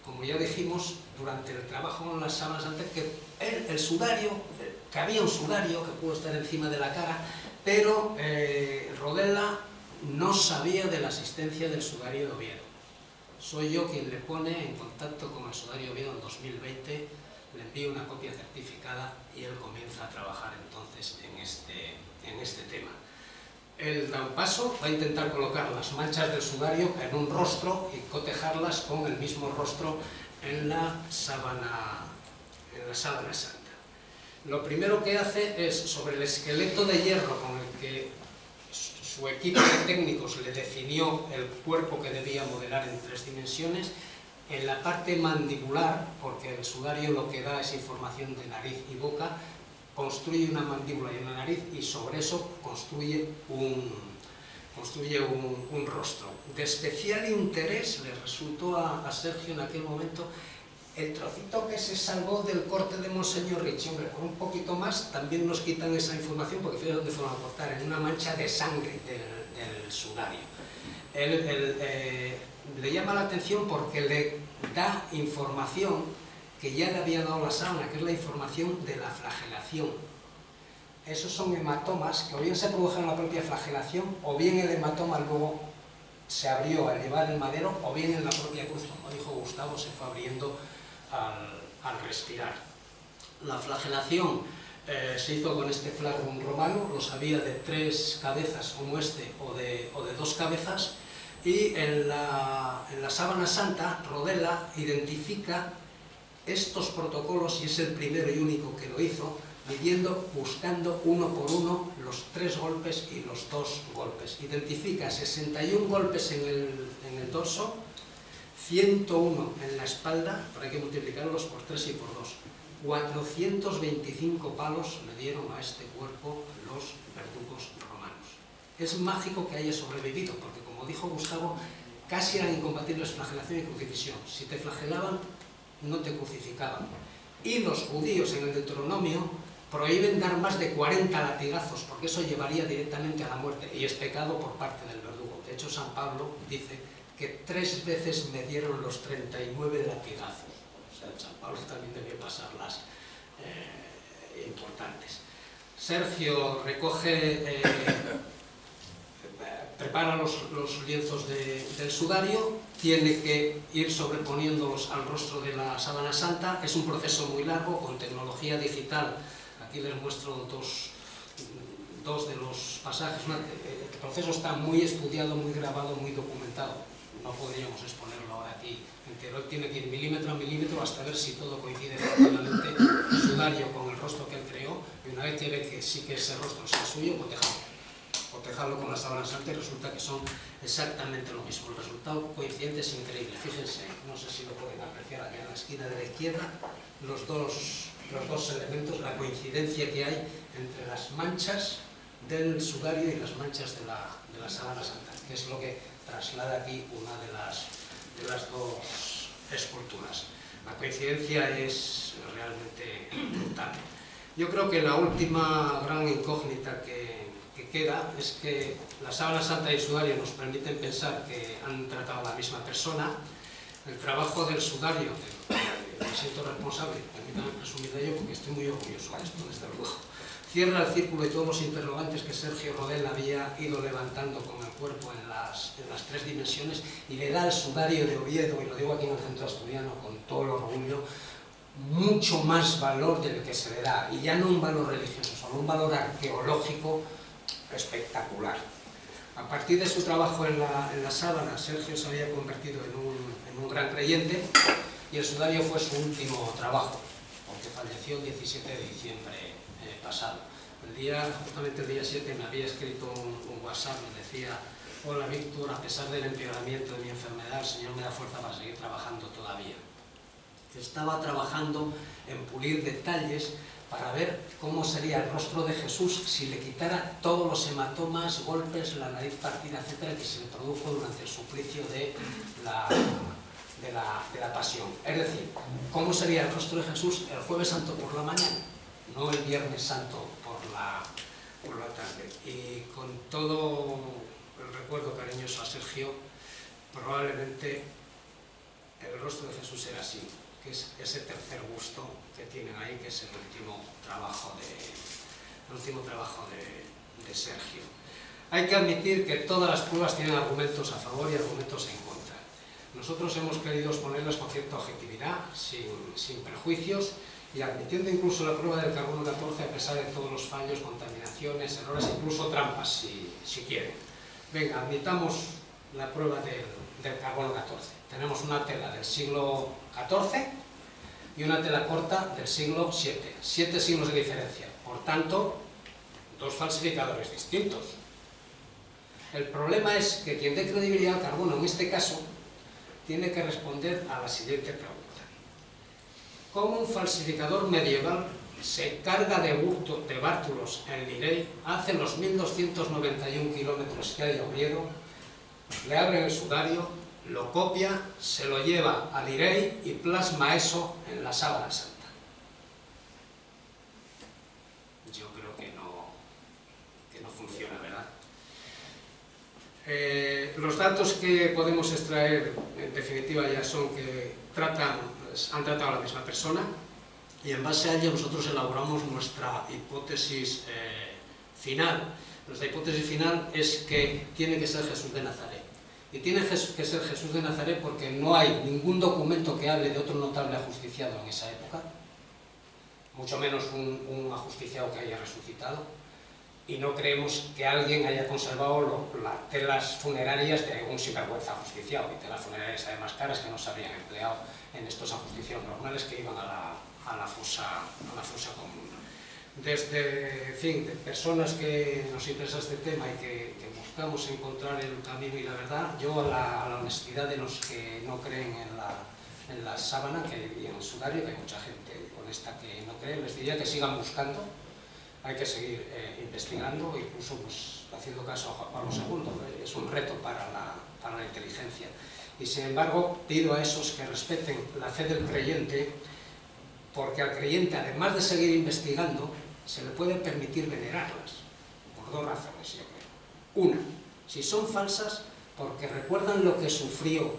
como ya dijimos, durante el trabajo en las sábanas antes, que el sudario, que había un sudario que pudo estar encima de la cara, pero Rodella no sabía de la existencia del sudario de Oviedo. Soy yo quien le pone en contacto con el sudario de Oviedo en 2020, le envío una copia certificada y él comienza a trabajar entonces en este tema. Él da un paso, va a intentar colocar las manchas del sudario en un rostro y cotejarlas con el mismo rostro en la sábana santa. Lo primero que hace es, sobre el esqueleto de hierro con el que su equipo de técnicos le definió el cuerpo que debía modelar en 3 dimensiones, en la parte mandibular, porque el sudario lo que da es información de nariz y boca, construye una mandíbula y una nariz, y sobre eso construye un rostro. De especial interés le resultó a Sergio en aquel momento el trocito que se salvó del corte de Monseñor Ricci, hombre, con un poquito más también nos quitan esa información, porque fíjate dónde fueron a cortar, en una mancha de sangre del sudario. Le llama la atención porque le da información que ya le había dado la sábana, que es la información de la flagelación. Esos son hematomas que o bien se produjeron en la propia flagelación, o bien el hematoma luego se abrió al llevar el madero, o bien en la propia cruz, como dijo Gustavo, se fue abriendo al respirar. La flagelación se hizo con este flagrum romano, los había de 3 cabezas como este, o de 2 cabezas, y en la sábana santa Rodela identifica estos protocolos, y es el primero y único que lo hizo, buscando uno por uno los 3 golpes y los 2 golpes. Identifica 61 golpes en el dorso, 101 en la espalda, pero hay que multiplicarlos por 3 y por 2. 425 palos le dieron a este cuerpo los verdugos romanos. Es mágico que haya sobrevivido, porque como dijo Gustavo, casi eran incompatibles flagelación y crucifixión. Si te flagelaban, no te crucificaban. Y los judíos en el Deuteronomio prohíben dar más de 40 latigazos, porque eso llevaría directamente a la muerte, y es pecado por parte del verdugo. De hecho, San Pablo dice que 3 veces me dieron los 39 latigazos. O sea, San Pablo también debió pasarlas importantes. Sergio recoge, prepara los lienzos del sudario, tiene que ir sobreponiéndolos al rostro de la sábana santa. Es un proceso muy largo, con tecnología digital. Aquí les muestro dos de los pasajes. El proceso está muy estudiado, muy grabado, muy documentado. No podríamos exponerlo ahora aquí entero. Él tiene que ir milímetro a milímetro hasta ver si todo coincide efectivamente el sudario con el rostro que él creó, y una vez que ve que sí que ese rostro es el suyo, cotejarlo con la sábana santa, y resulta que son exactamente lo mismo. El resultado coincidente es increíble. Fíjense, no sé si lo pueden apreciar aquí en la esquina de la izquierda, los dos elementos, la coincidencia que hay entre las manchas del sudario y las manchas de la sábana santa, que es lo que traslada aquí una de las 2 esculturas. La coincidencia es realmente brutal. Yo creo que la última gran incógnita que queda es que la sábana santa y el sudario nos permiten pensar que han tratado a la misma persona. El trabajo del sudario, me siento responsable, permítanme presumir de ello porque estoy muy orgulloso de esto, desde luego, cierra el círculo de todos los interrogantes que Sergio Rodel había ido levantando con el cuerpo en las 3 dimensiones, y le da al sudario de Oviedo, y lo digo aquí en el Centro Asturiano con todo el orgullo, mucho más valor del que se le da, y ya no un valor religioso, sino un valor arqueológico espectacular. A partir de su trabajo en la sábana, Sergio se había convertido en un gran creyente, y el sudario fue su último trabajo, porque falleció el 17 de diciembre pasado. Justamente el día 7 me había escrito un WhatsApp, me decía: hola Víctor, a pesar del empeoramiento de mi enfermedad, el Señor me da fuerza para seguir trabajando todavía. Estaba trabajando en pulir detalles para ver cómo sería el rostro de Jesús si le quitara todos los hematomas, golpes, la nariz partida, etcétera, que se le produjo durante el suplicio de la pasión. Es decir, cómo sería el rostro de Jesús el jueves santo por la mañana, no el viernes santo por la tarde. Y con todo el recuerdo cariñoso a Sergio, probablemente el rostro de Jesús era así, que es ese tercer gusto que tienen ahí, que es el último trabajo de Sergio. Hay que admitir que todas las pruebas tienen argumentos a favor y argumentos en contra. Nosotros hemos querido exponerlas con cierta objetividad, sin prejuicios, y admitiendo incluso la prueba del carbono 14 a pesar de todos los fallos, contaminaciones, errores, incluso trampas, si quieren. Venga, admitamos la prueba del carbono 14. Tenemos una tela del siglo XIV y una tela corta del siglo VII. 7 siglos de diferencia. Por tanto, 2 falsificadores distintos. El problema es que quien dé credibilidad al carbono, en este caso, tiene que responder a la siguiente pregunta. ¿Cómo un falsificador medieval se carga de bártulos en Lirey, hace los 1291 kilómetros que hay a Oviedo, le abren el sudario, lo copia, se lo lleva al IREI y plasma eso en la sábana santa. Yo creo que no funciona, ¿verdad? Los datos que podemos extraer, en definitiva, ya son que han tratado a la misma persona, y en base a ella nosotros elaboramos nuestra hipótesis final. Nuestra hipótesis final es que tiene que ser Jesús de Nazaret. Y tiene que ser Jesús de Nazaret porque no hay ningún documento que hable de otro notable ajusticiado en esa época, mucho menos un ajusticiado que haya resucitado, y no creemos que alguien haya conservado las telas funerarias de un sinvergüenza ajusticiado, y telas funerarias además caras que no se habrían empleado en estos ajusticiados normales que iban a la fosa común. Desde, en fin, de personas que nos interesa este tema y que buscamos encontrar el camino y la verdad, yo a la honestidad de los que no creen en la sábana y en el sudario, que hay mucha gente honesta que no cree, les diría que sigan buscando. Hay que seguir investigando, incluso pues, haciendo caso a Juan Pablo II, es un reto para la inteligencia. Y sin embargo, pido a esos que respeten la fe del creyente, porque al creyente, además de seguir investigando, se le puede permitir venerarlas, por dos razones, yo creo. Una, si son falsas, porque recuerdan lo que sufrió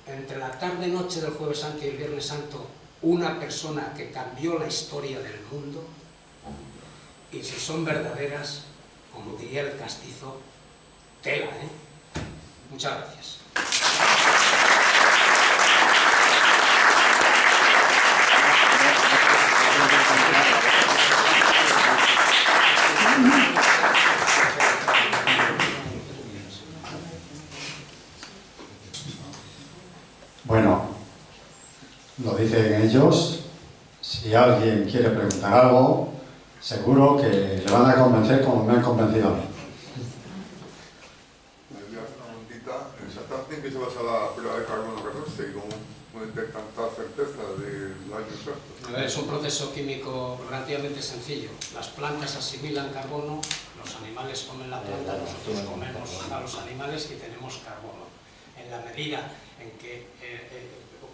entre la tarde-noche del Jueves Santo y el Viernes Santo una persona que cambió la historia del mundo. Y si son verdaderas, como diría el castizo, tela, ¿eh? Muchas gracias. Bueno, lo dicen ellos. Si alguien quiere preguntar algo, seguro que le van a convencer como me han convencido a mí. Una preguntita. ¿Exactamente en qué se basa la prueba de carbono 14 y cómo pueden tener tanta certeza del año exacto? Es un proceso químico relativamente sencillo. Las plantas asimilan carbono, los animales comen la planta, nosotros comemos a los animales y tenemos carbono. En la medida en que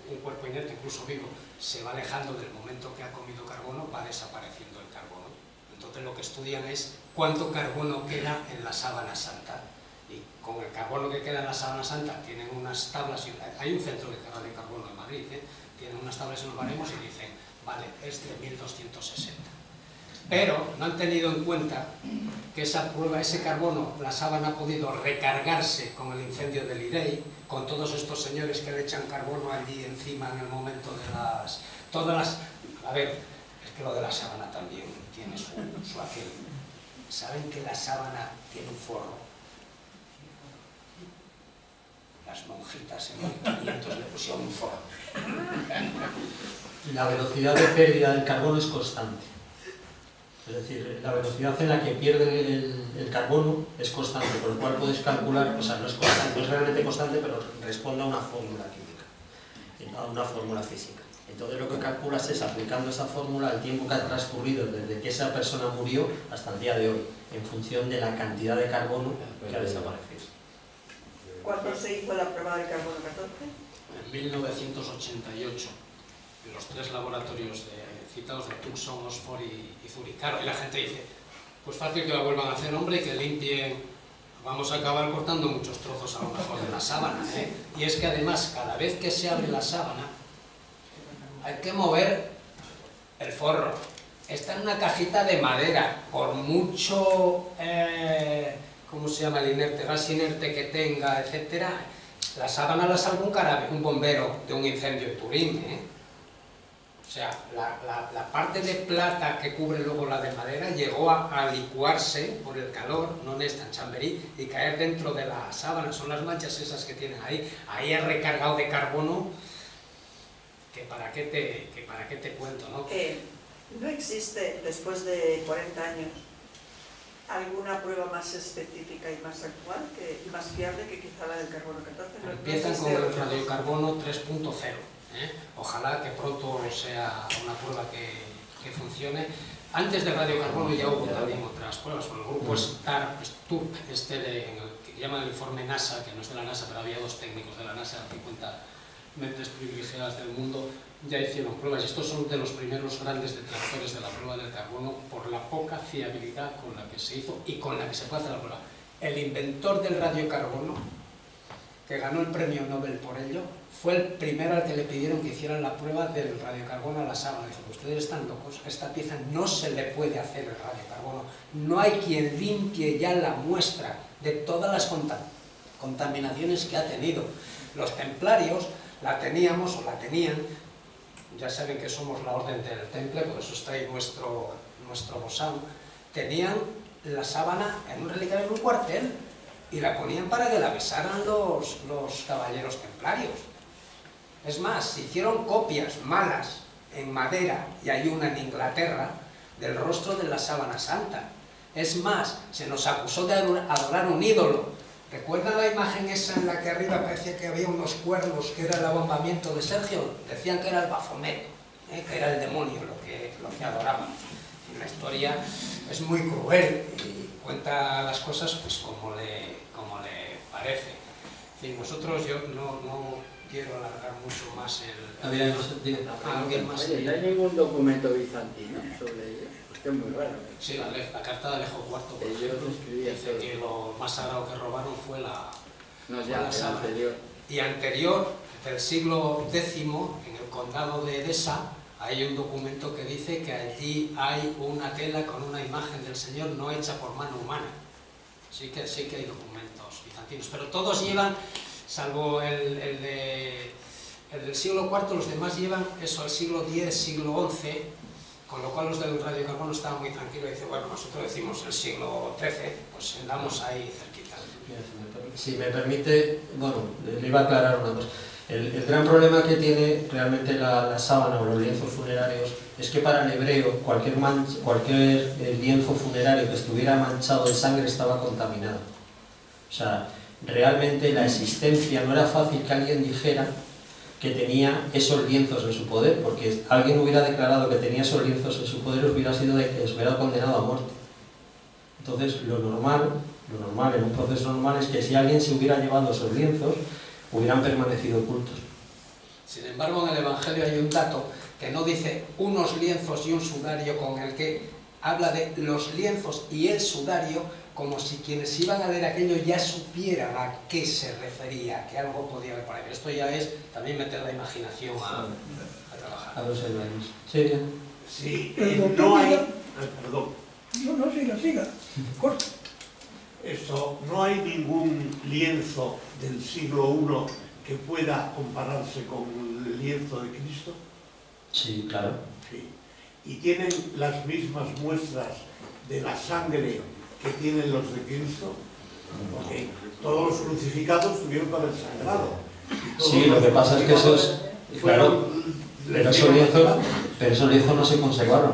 un cuerpo inerte, incluso vivo, se va alejando del momento que ha comido carbono, va desapareciendo el carbono. Entonces lo que estudian es cuánto carbono queda en la sábana santa. Y con el carbono que queda en la sábana santa tienen unas tablas, hay un centro de carbono en Madrid, tienen unas tablas en los baremos y dicen, vale, es de 1260. Pero no han tenido en cuenta que esa prueba, ese carbono, la sábana ha podido recargarse con el incendio del IREI, con todos estos señores que le echan carbono allí encima en el momento de a ver, es que lo de la sábana también tiene su aquel. ¿Saben que la sábana tiene un forro? Las monjitas en 1500 le pusieron un forro. La velocidad de pérdida del carbono es constante. Es decir, la velocidad en la que pierde el carbono es constante, por lo cual puedes calcular, o sea, no es constante, no es realmente constante, pero responde a una fórmula química, a una fórmula física. Entonces lo que calculas es, aplicando esa fórmula, el tiempo que ha transcurrido desde que esa persona murió hasta el día de hoy, en función de la cantidad de carbono que ha desaparecido. ¿Cuándo se hizo la prueba del carbono 14? En 1988, en los 3 laboratorios citados de Tucson, Oxford y Zúrich. Claro, y la gente dice, pues fácil que la vuelvan a hacer, hombre, y que limpien, vamos a acabar cortando muchos trozos a lo mejor de la sábana, ¿eh? Y es que además, cada vez que se abre la sábana, hay que mover el forro. Está en una cajita de madera, por mucho, ¿cómo se llama? El inerte, gas inerte que tenga, etcétera. La sábana la salva un bombero de un incendio en Turín, ¿eh? O sea, la parte de plata que cubre luego la de madera llegó a licuarse por el calor, no en esta, en Chamberí, y caer dentro de la sábana. Son las manchas esas que tienen ahí. Ahí ha recargado de carbono, que para qué te cuento, ¿no? ¿No existe, después de 40 años, alguna prueba más específica y más actual, y más fiable que quizá la del carbono 14? Empiezan con el radiocarbono 3.0. Ojalá que pronto sea una prueba que funcione. Antes de radiocarbono ya hubo también otras pruebas, por el grupo STURP, que llaman el informe NASA, que no es de la NASA, pero había dos técnicos de la NASA, 50 mentes privilegiadas del mundo, ya hicieron pruebas. Y estos son de los primeros grandes detractores de la prueba del carbono por la poca fiabilidad con la que se hizo y con la que se puede hacer la prueba. El inventor del radiocarbono, que ganó el premio Nobel por ello, fue el primero al que le pidieron que hicieran la prueba del radiocarbono a la sábana. Dijo, ustedes están locos, a esta pieza no se le puede hacer el radiocarbono. No hay quien limpie ya la muestra de todas las contaminaciones que ha tenido. Los templarios la teníamos o la tenían, ya saben que somos la orden del temple, por eso está ahí nuestro bosán, tenían la sábana en un relicario en un cuartel y la ponían para que la besaran los caballeros templarios. Es más, se hicieron copias malas en madera, y hay una en Inglaterra, del rostro de la sábana santa. Es más, se nos acusó de adorar un ídolo. ¿Recuerdan la imagen esa en la que arriba parecía que había unos cuernos, que era el abombamiento de Sergio? Decían que era el Baphomet, que era el demonio lo que adoraban. Y la historia es muy cruel y cuenta las cosas pues como le parece. En fin, nosotros, yo no quiero alargar mucho más ¿alguien más? Oye, ¿no hay ningún documento bizantino sobre ello? Porque es muy raro. Sí, la carta de Alejo IV, por ejemplo, dice que lo más sagrado que robaron fue la sábana. Anterior. Y anterior, del siglo X, en el condado de Edesa, hay un documento que dice que allí hay una tela con una imagen del Señor no hecha por mano humana. Sí que hay documentos bizantinos, pero todos llevan, salvo el del siglo IV, los demás llevan eso al siglo X, siglo XI, con lo cual los del radiocarbono estaban muy tranquilos y dicen, bueno, nosotros decimos el siglo XIII, pues andamos ahí cerquita. Si me permite, bueno, le iba a aclarar una cosa. El gran problema que tiene realmente la sábana o los lienzos funerarios es que para el hebreo cualquier lienzo funerario que estuviera manchado de sangre estaba contaminado. O sea, realmente la existencia, no era fácil que alguien dijera que tenía esos lienzos en su poder, porque alguien hubiera declarado que tenía esos lienzos en su poder, hubiera condenado a muerte. Entonces, lo normal en un proceso normal es que si alguien se hubiera llevado esos lienzos, hubieran permanecido ocultos. Sin embargo, en el Evangelio hay un dato que no dice unos lienzos y un sudario, con el que habla de los lienzos y el sudario, como si quienes iban a leer aquello ya supieran a qué se refería, que algo podía haber por ahí. Esto ya es también meter la imaginación a trabajar. A los hermanos. Sí, sí, no hay... Perdón. No, siga. Corta. Eso, no hay ningún lienzo del siglo I que pueda compararse con el lienzo de Cristo. Sí, claro. Sí. Y tienen las mismas muestras de la sangre que tienen los de Cristo, porque todos los crucificados tuvieron para el sagrado. Sí, lo que pasa es que esos... Claro, pero esos lienzos no se conservaron.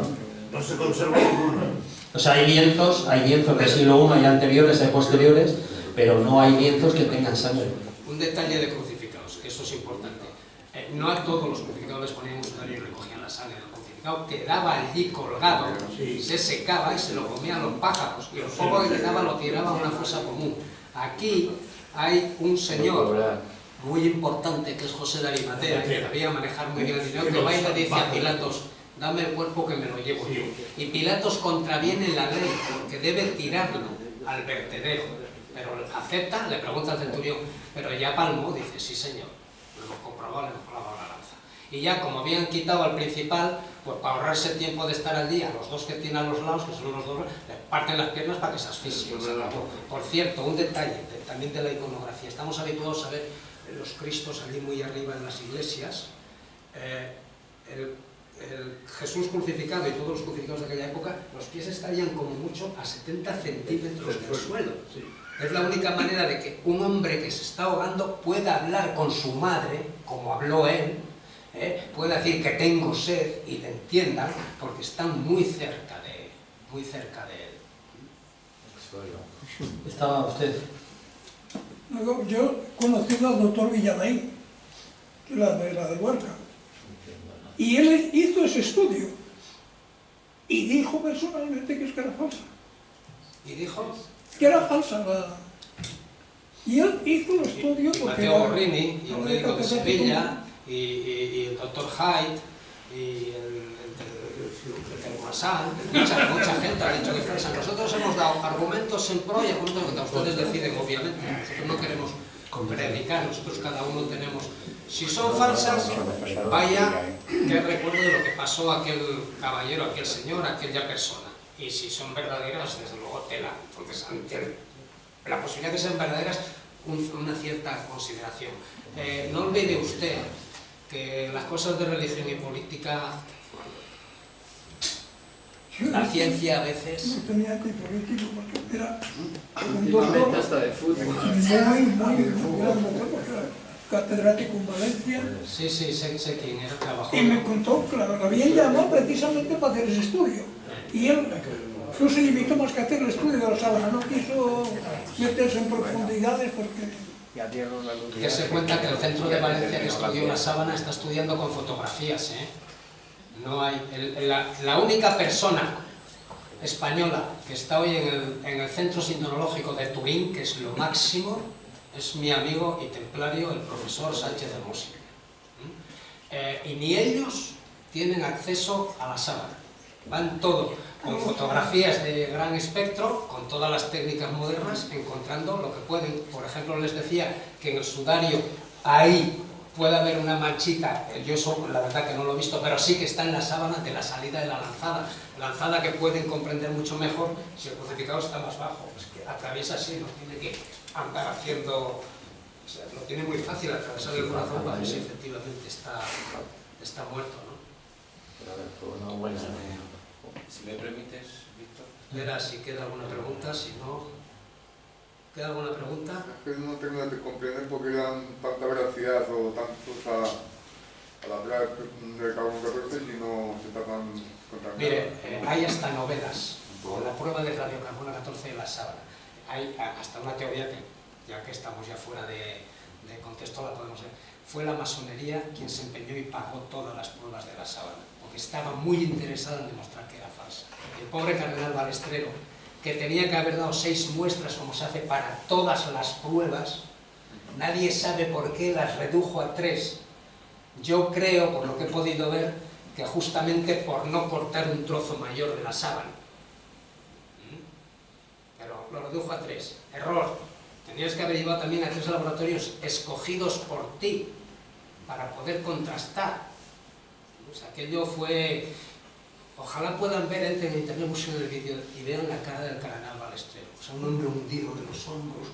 No se conserva ninguno. O sea, hay lienzos del siglo I y anteriores y posteriores, pero no hay lienzos que tengan sangre. Un detalle de crucificados, que eso es importante. No a todos los crucificados les ponían un sudario y recogían la sangre. El crucificado quedaba allí colgado, se secaba y se lo comían los pájaros, y el poco que quedaba lo tiraba a una fosa común. Aquí hay un señor muy importante, que es José de Arimatea, que sabía manejar muy bien el dinero, que va y le dice a Pilatos, dame el cuerpo que me lo llevo yo. Y Pilatos contraviene la ley, porque debe tirarlo al vertedero. Pero acepta, le pregunta al centurión, pero ya palmó, dice, sí señor, lo hemos comprobado, le hemos clavado la lanza. Y ya como habían quitado al principal, pues para ahorrarse el tiempo de estar al día, los dos que tienen a los lados, que son los dos, le parten las piernas para que se asfixien. Por cierto, un detalle también de la iconografía. Estamos habituados a ver los Cristos allí muy arriba en las iglesias. El Jesús crucificado y todos los crucificados de aquella época, los pies estarían como mucho a 70 centímetros del suelo. Es la única manera de que un hombre que se está ahogando pueda hablar con su madre, como habló él, pueda decir que tengo sed y le entiendan, porque están muy cerca de él. ¿Estaba usted? Yo he conocido al doctor Villamaín, la de Huerca, y él hizo ese estudio. y dijo personalmente que es que era falsa. ¿Y dijo? Que era falsa Y él hizo un estudio... Y Mateo Borrini, y el médico de Sevilla, y el doctor Haidt, y el Moissan, mucha gente ha dicho que es falsa. Nosotros hemos dado argumentos en pro y argumentos contra. Ustedes deciden, obviamente. Nosotros no queremos predicar, nosotros cada uno tenemos... Si son falsas, vaya que recuerdo de lo que pasó a aquel caballero, a aquel señor, a aquella persona. Y si son verdaderas, desde luego tela. Entonces, ante la posibilidad de que sean verdaderas, una cierta consideración. No olvide usted que las cosas de religión y política, la ciencia a veces... No tenía antipolítico porque era un Últimamente doctor hasta de fútbol. muy grande, porque era catedrático en Valencia. Sí, sé quién era, trabajó. Y me contó que lo habían llamado precisamente para hacer ese estudio. Y él no se limitó más que a hacer el estudio de la sábana, no quiso meterse en profundidades porque... Que se cuenta que el centro de Valencia que estudió la sábana está estudiando con fotografías, ¿eh? No hay... La única persona española que está hoy en el centro sintonológico de Turín, que es lo máximo, es mi amigo y templario, el profesor Sánchez de Música. Y ni ellos tienen acceso a la sábana. Van todo con fotografías de gran espectro, con todas las técnicas modernas, encontrando lo que pueden. Por ejemplo, les decía que en el sudario ahí puede haber una manchita, yo eso la verdad que no lo he visto, pero sí que está en la sábana de la salida de la lanzada que pueden comprender mucho mejor si el crucificado está más bajo, pues que atraviesa así, no tiene que andar haciendo, o sea, lo tiene muy fácil atravesar el corazón para ver si efectivamente está muerto, ¿no? Si me permites, Víctor. Verá si queda alguna pregunta, si no... ¿Queda alguna pregunta? Es que no tengo que comprender por qué dan tanta veracidad o tantos a la prueba de carbono 14 si no se tratan contaminados. Mire, hay hasta novelas con la prueba de radiocarbono 14 de la sábana. Hay hasta una teoría que, ya que estamos ya fuera de contexto, la podemos ver. Fue la masonería quien se empeñó y pagó todas las pruebas de la sábana, porque estaba muy interesada en demostrar que era falsa. El pobre cardenal Balestrero, que tenía que haber dado 6 muestras como se hace para todas las pruebas, nadie sabe por qué las redujo a 3. Yo creo, por lo que he podido ver, que justamente por no cortar un trozo mayor de la sábana. Pero lo redujo a 3. Error. Tenías que haber llevado también a 3 laboratorios escogidos por ti para poder contrastar. Pues aquello fue... Ojalá puedan ver, entren en internet, busquen el vídeo y vean la cara del cardenal Balestrero. O sea, un hombre hundido de los hombros,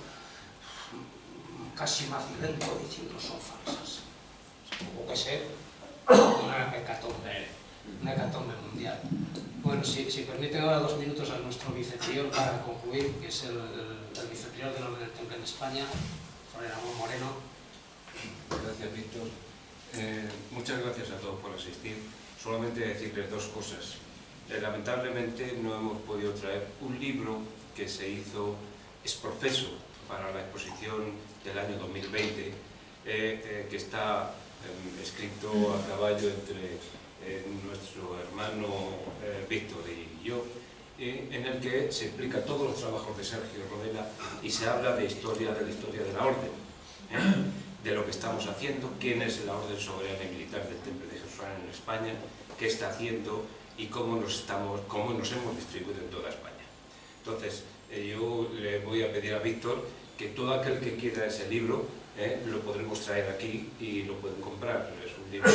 casi macilento, diciendo son falsas. Tuvo que ser una hecatombe mundial. Bueno, si permiten ahora 2 minutos a nuestro viceprior para concluir, que es el viceprior del Orden del Temple en España, Fray Ramón Moreno. Gracias, Víctor. Muchas gracias a todos por asistir. Solamente decirles 2 cosas. Lamentablemente no hemos podido traer un libro que se hizo exprofeso para la exposición del año 2020, que está escrito a caballo entre nuestro hermano Víctor y yo, en el que se explica todos los trabajos de Sergio Rodela y se habla de la historia de la orden, de lo que estamos haciendo, quién es la orden soberana y militar del Temple de Jerusalén en España, qué está haciendo y cómo nos hemos distribuido en toda España. Entonces, yo le voy a pedir a Víctor que todo aquel que quiera ese libro lo podremos traer aquí y lo pueden comprar. Es un libro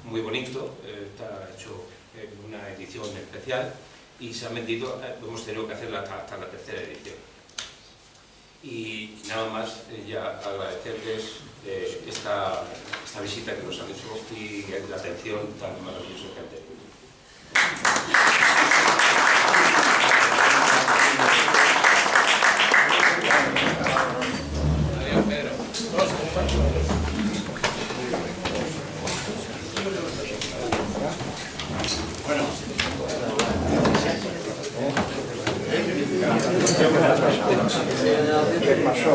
muy bonito, está hecho en una edición especial y se han vendido, hemos tenido que hacerla hasta la 3ª edición. Y nada más, ya agradecerles esta visita que nos han hecho y la atención tan maravillosa que han tenido. Adiós, Pedro. Bueno. ¿Qué pasó?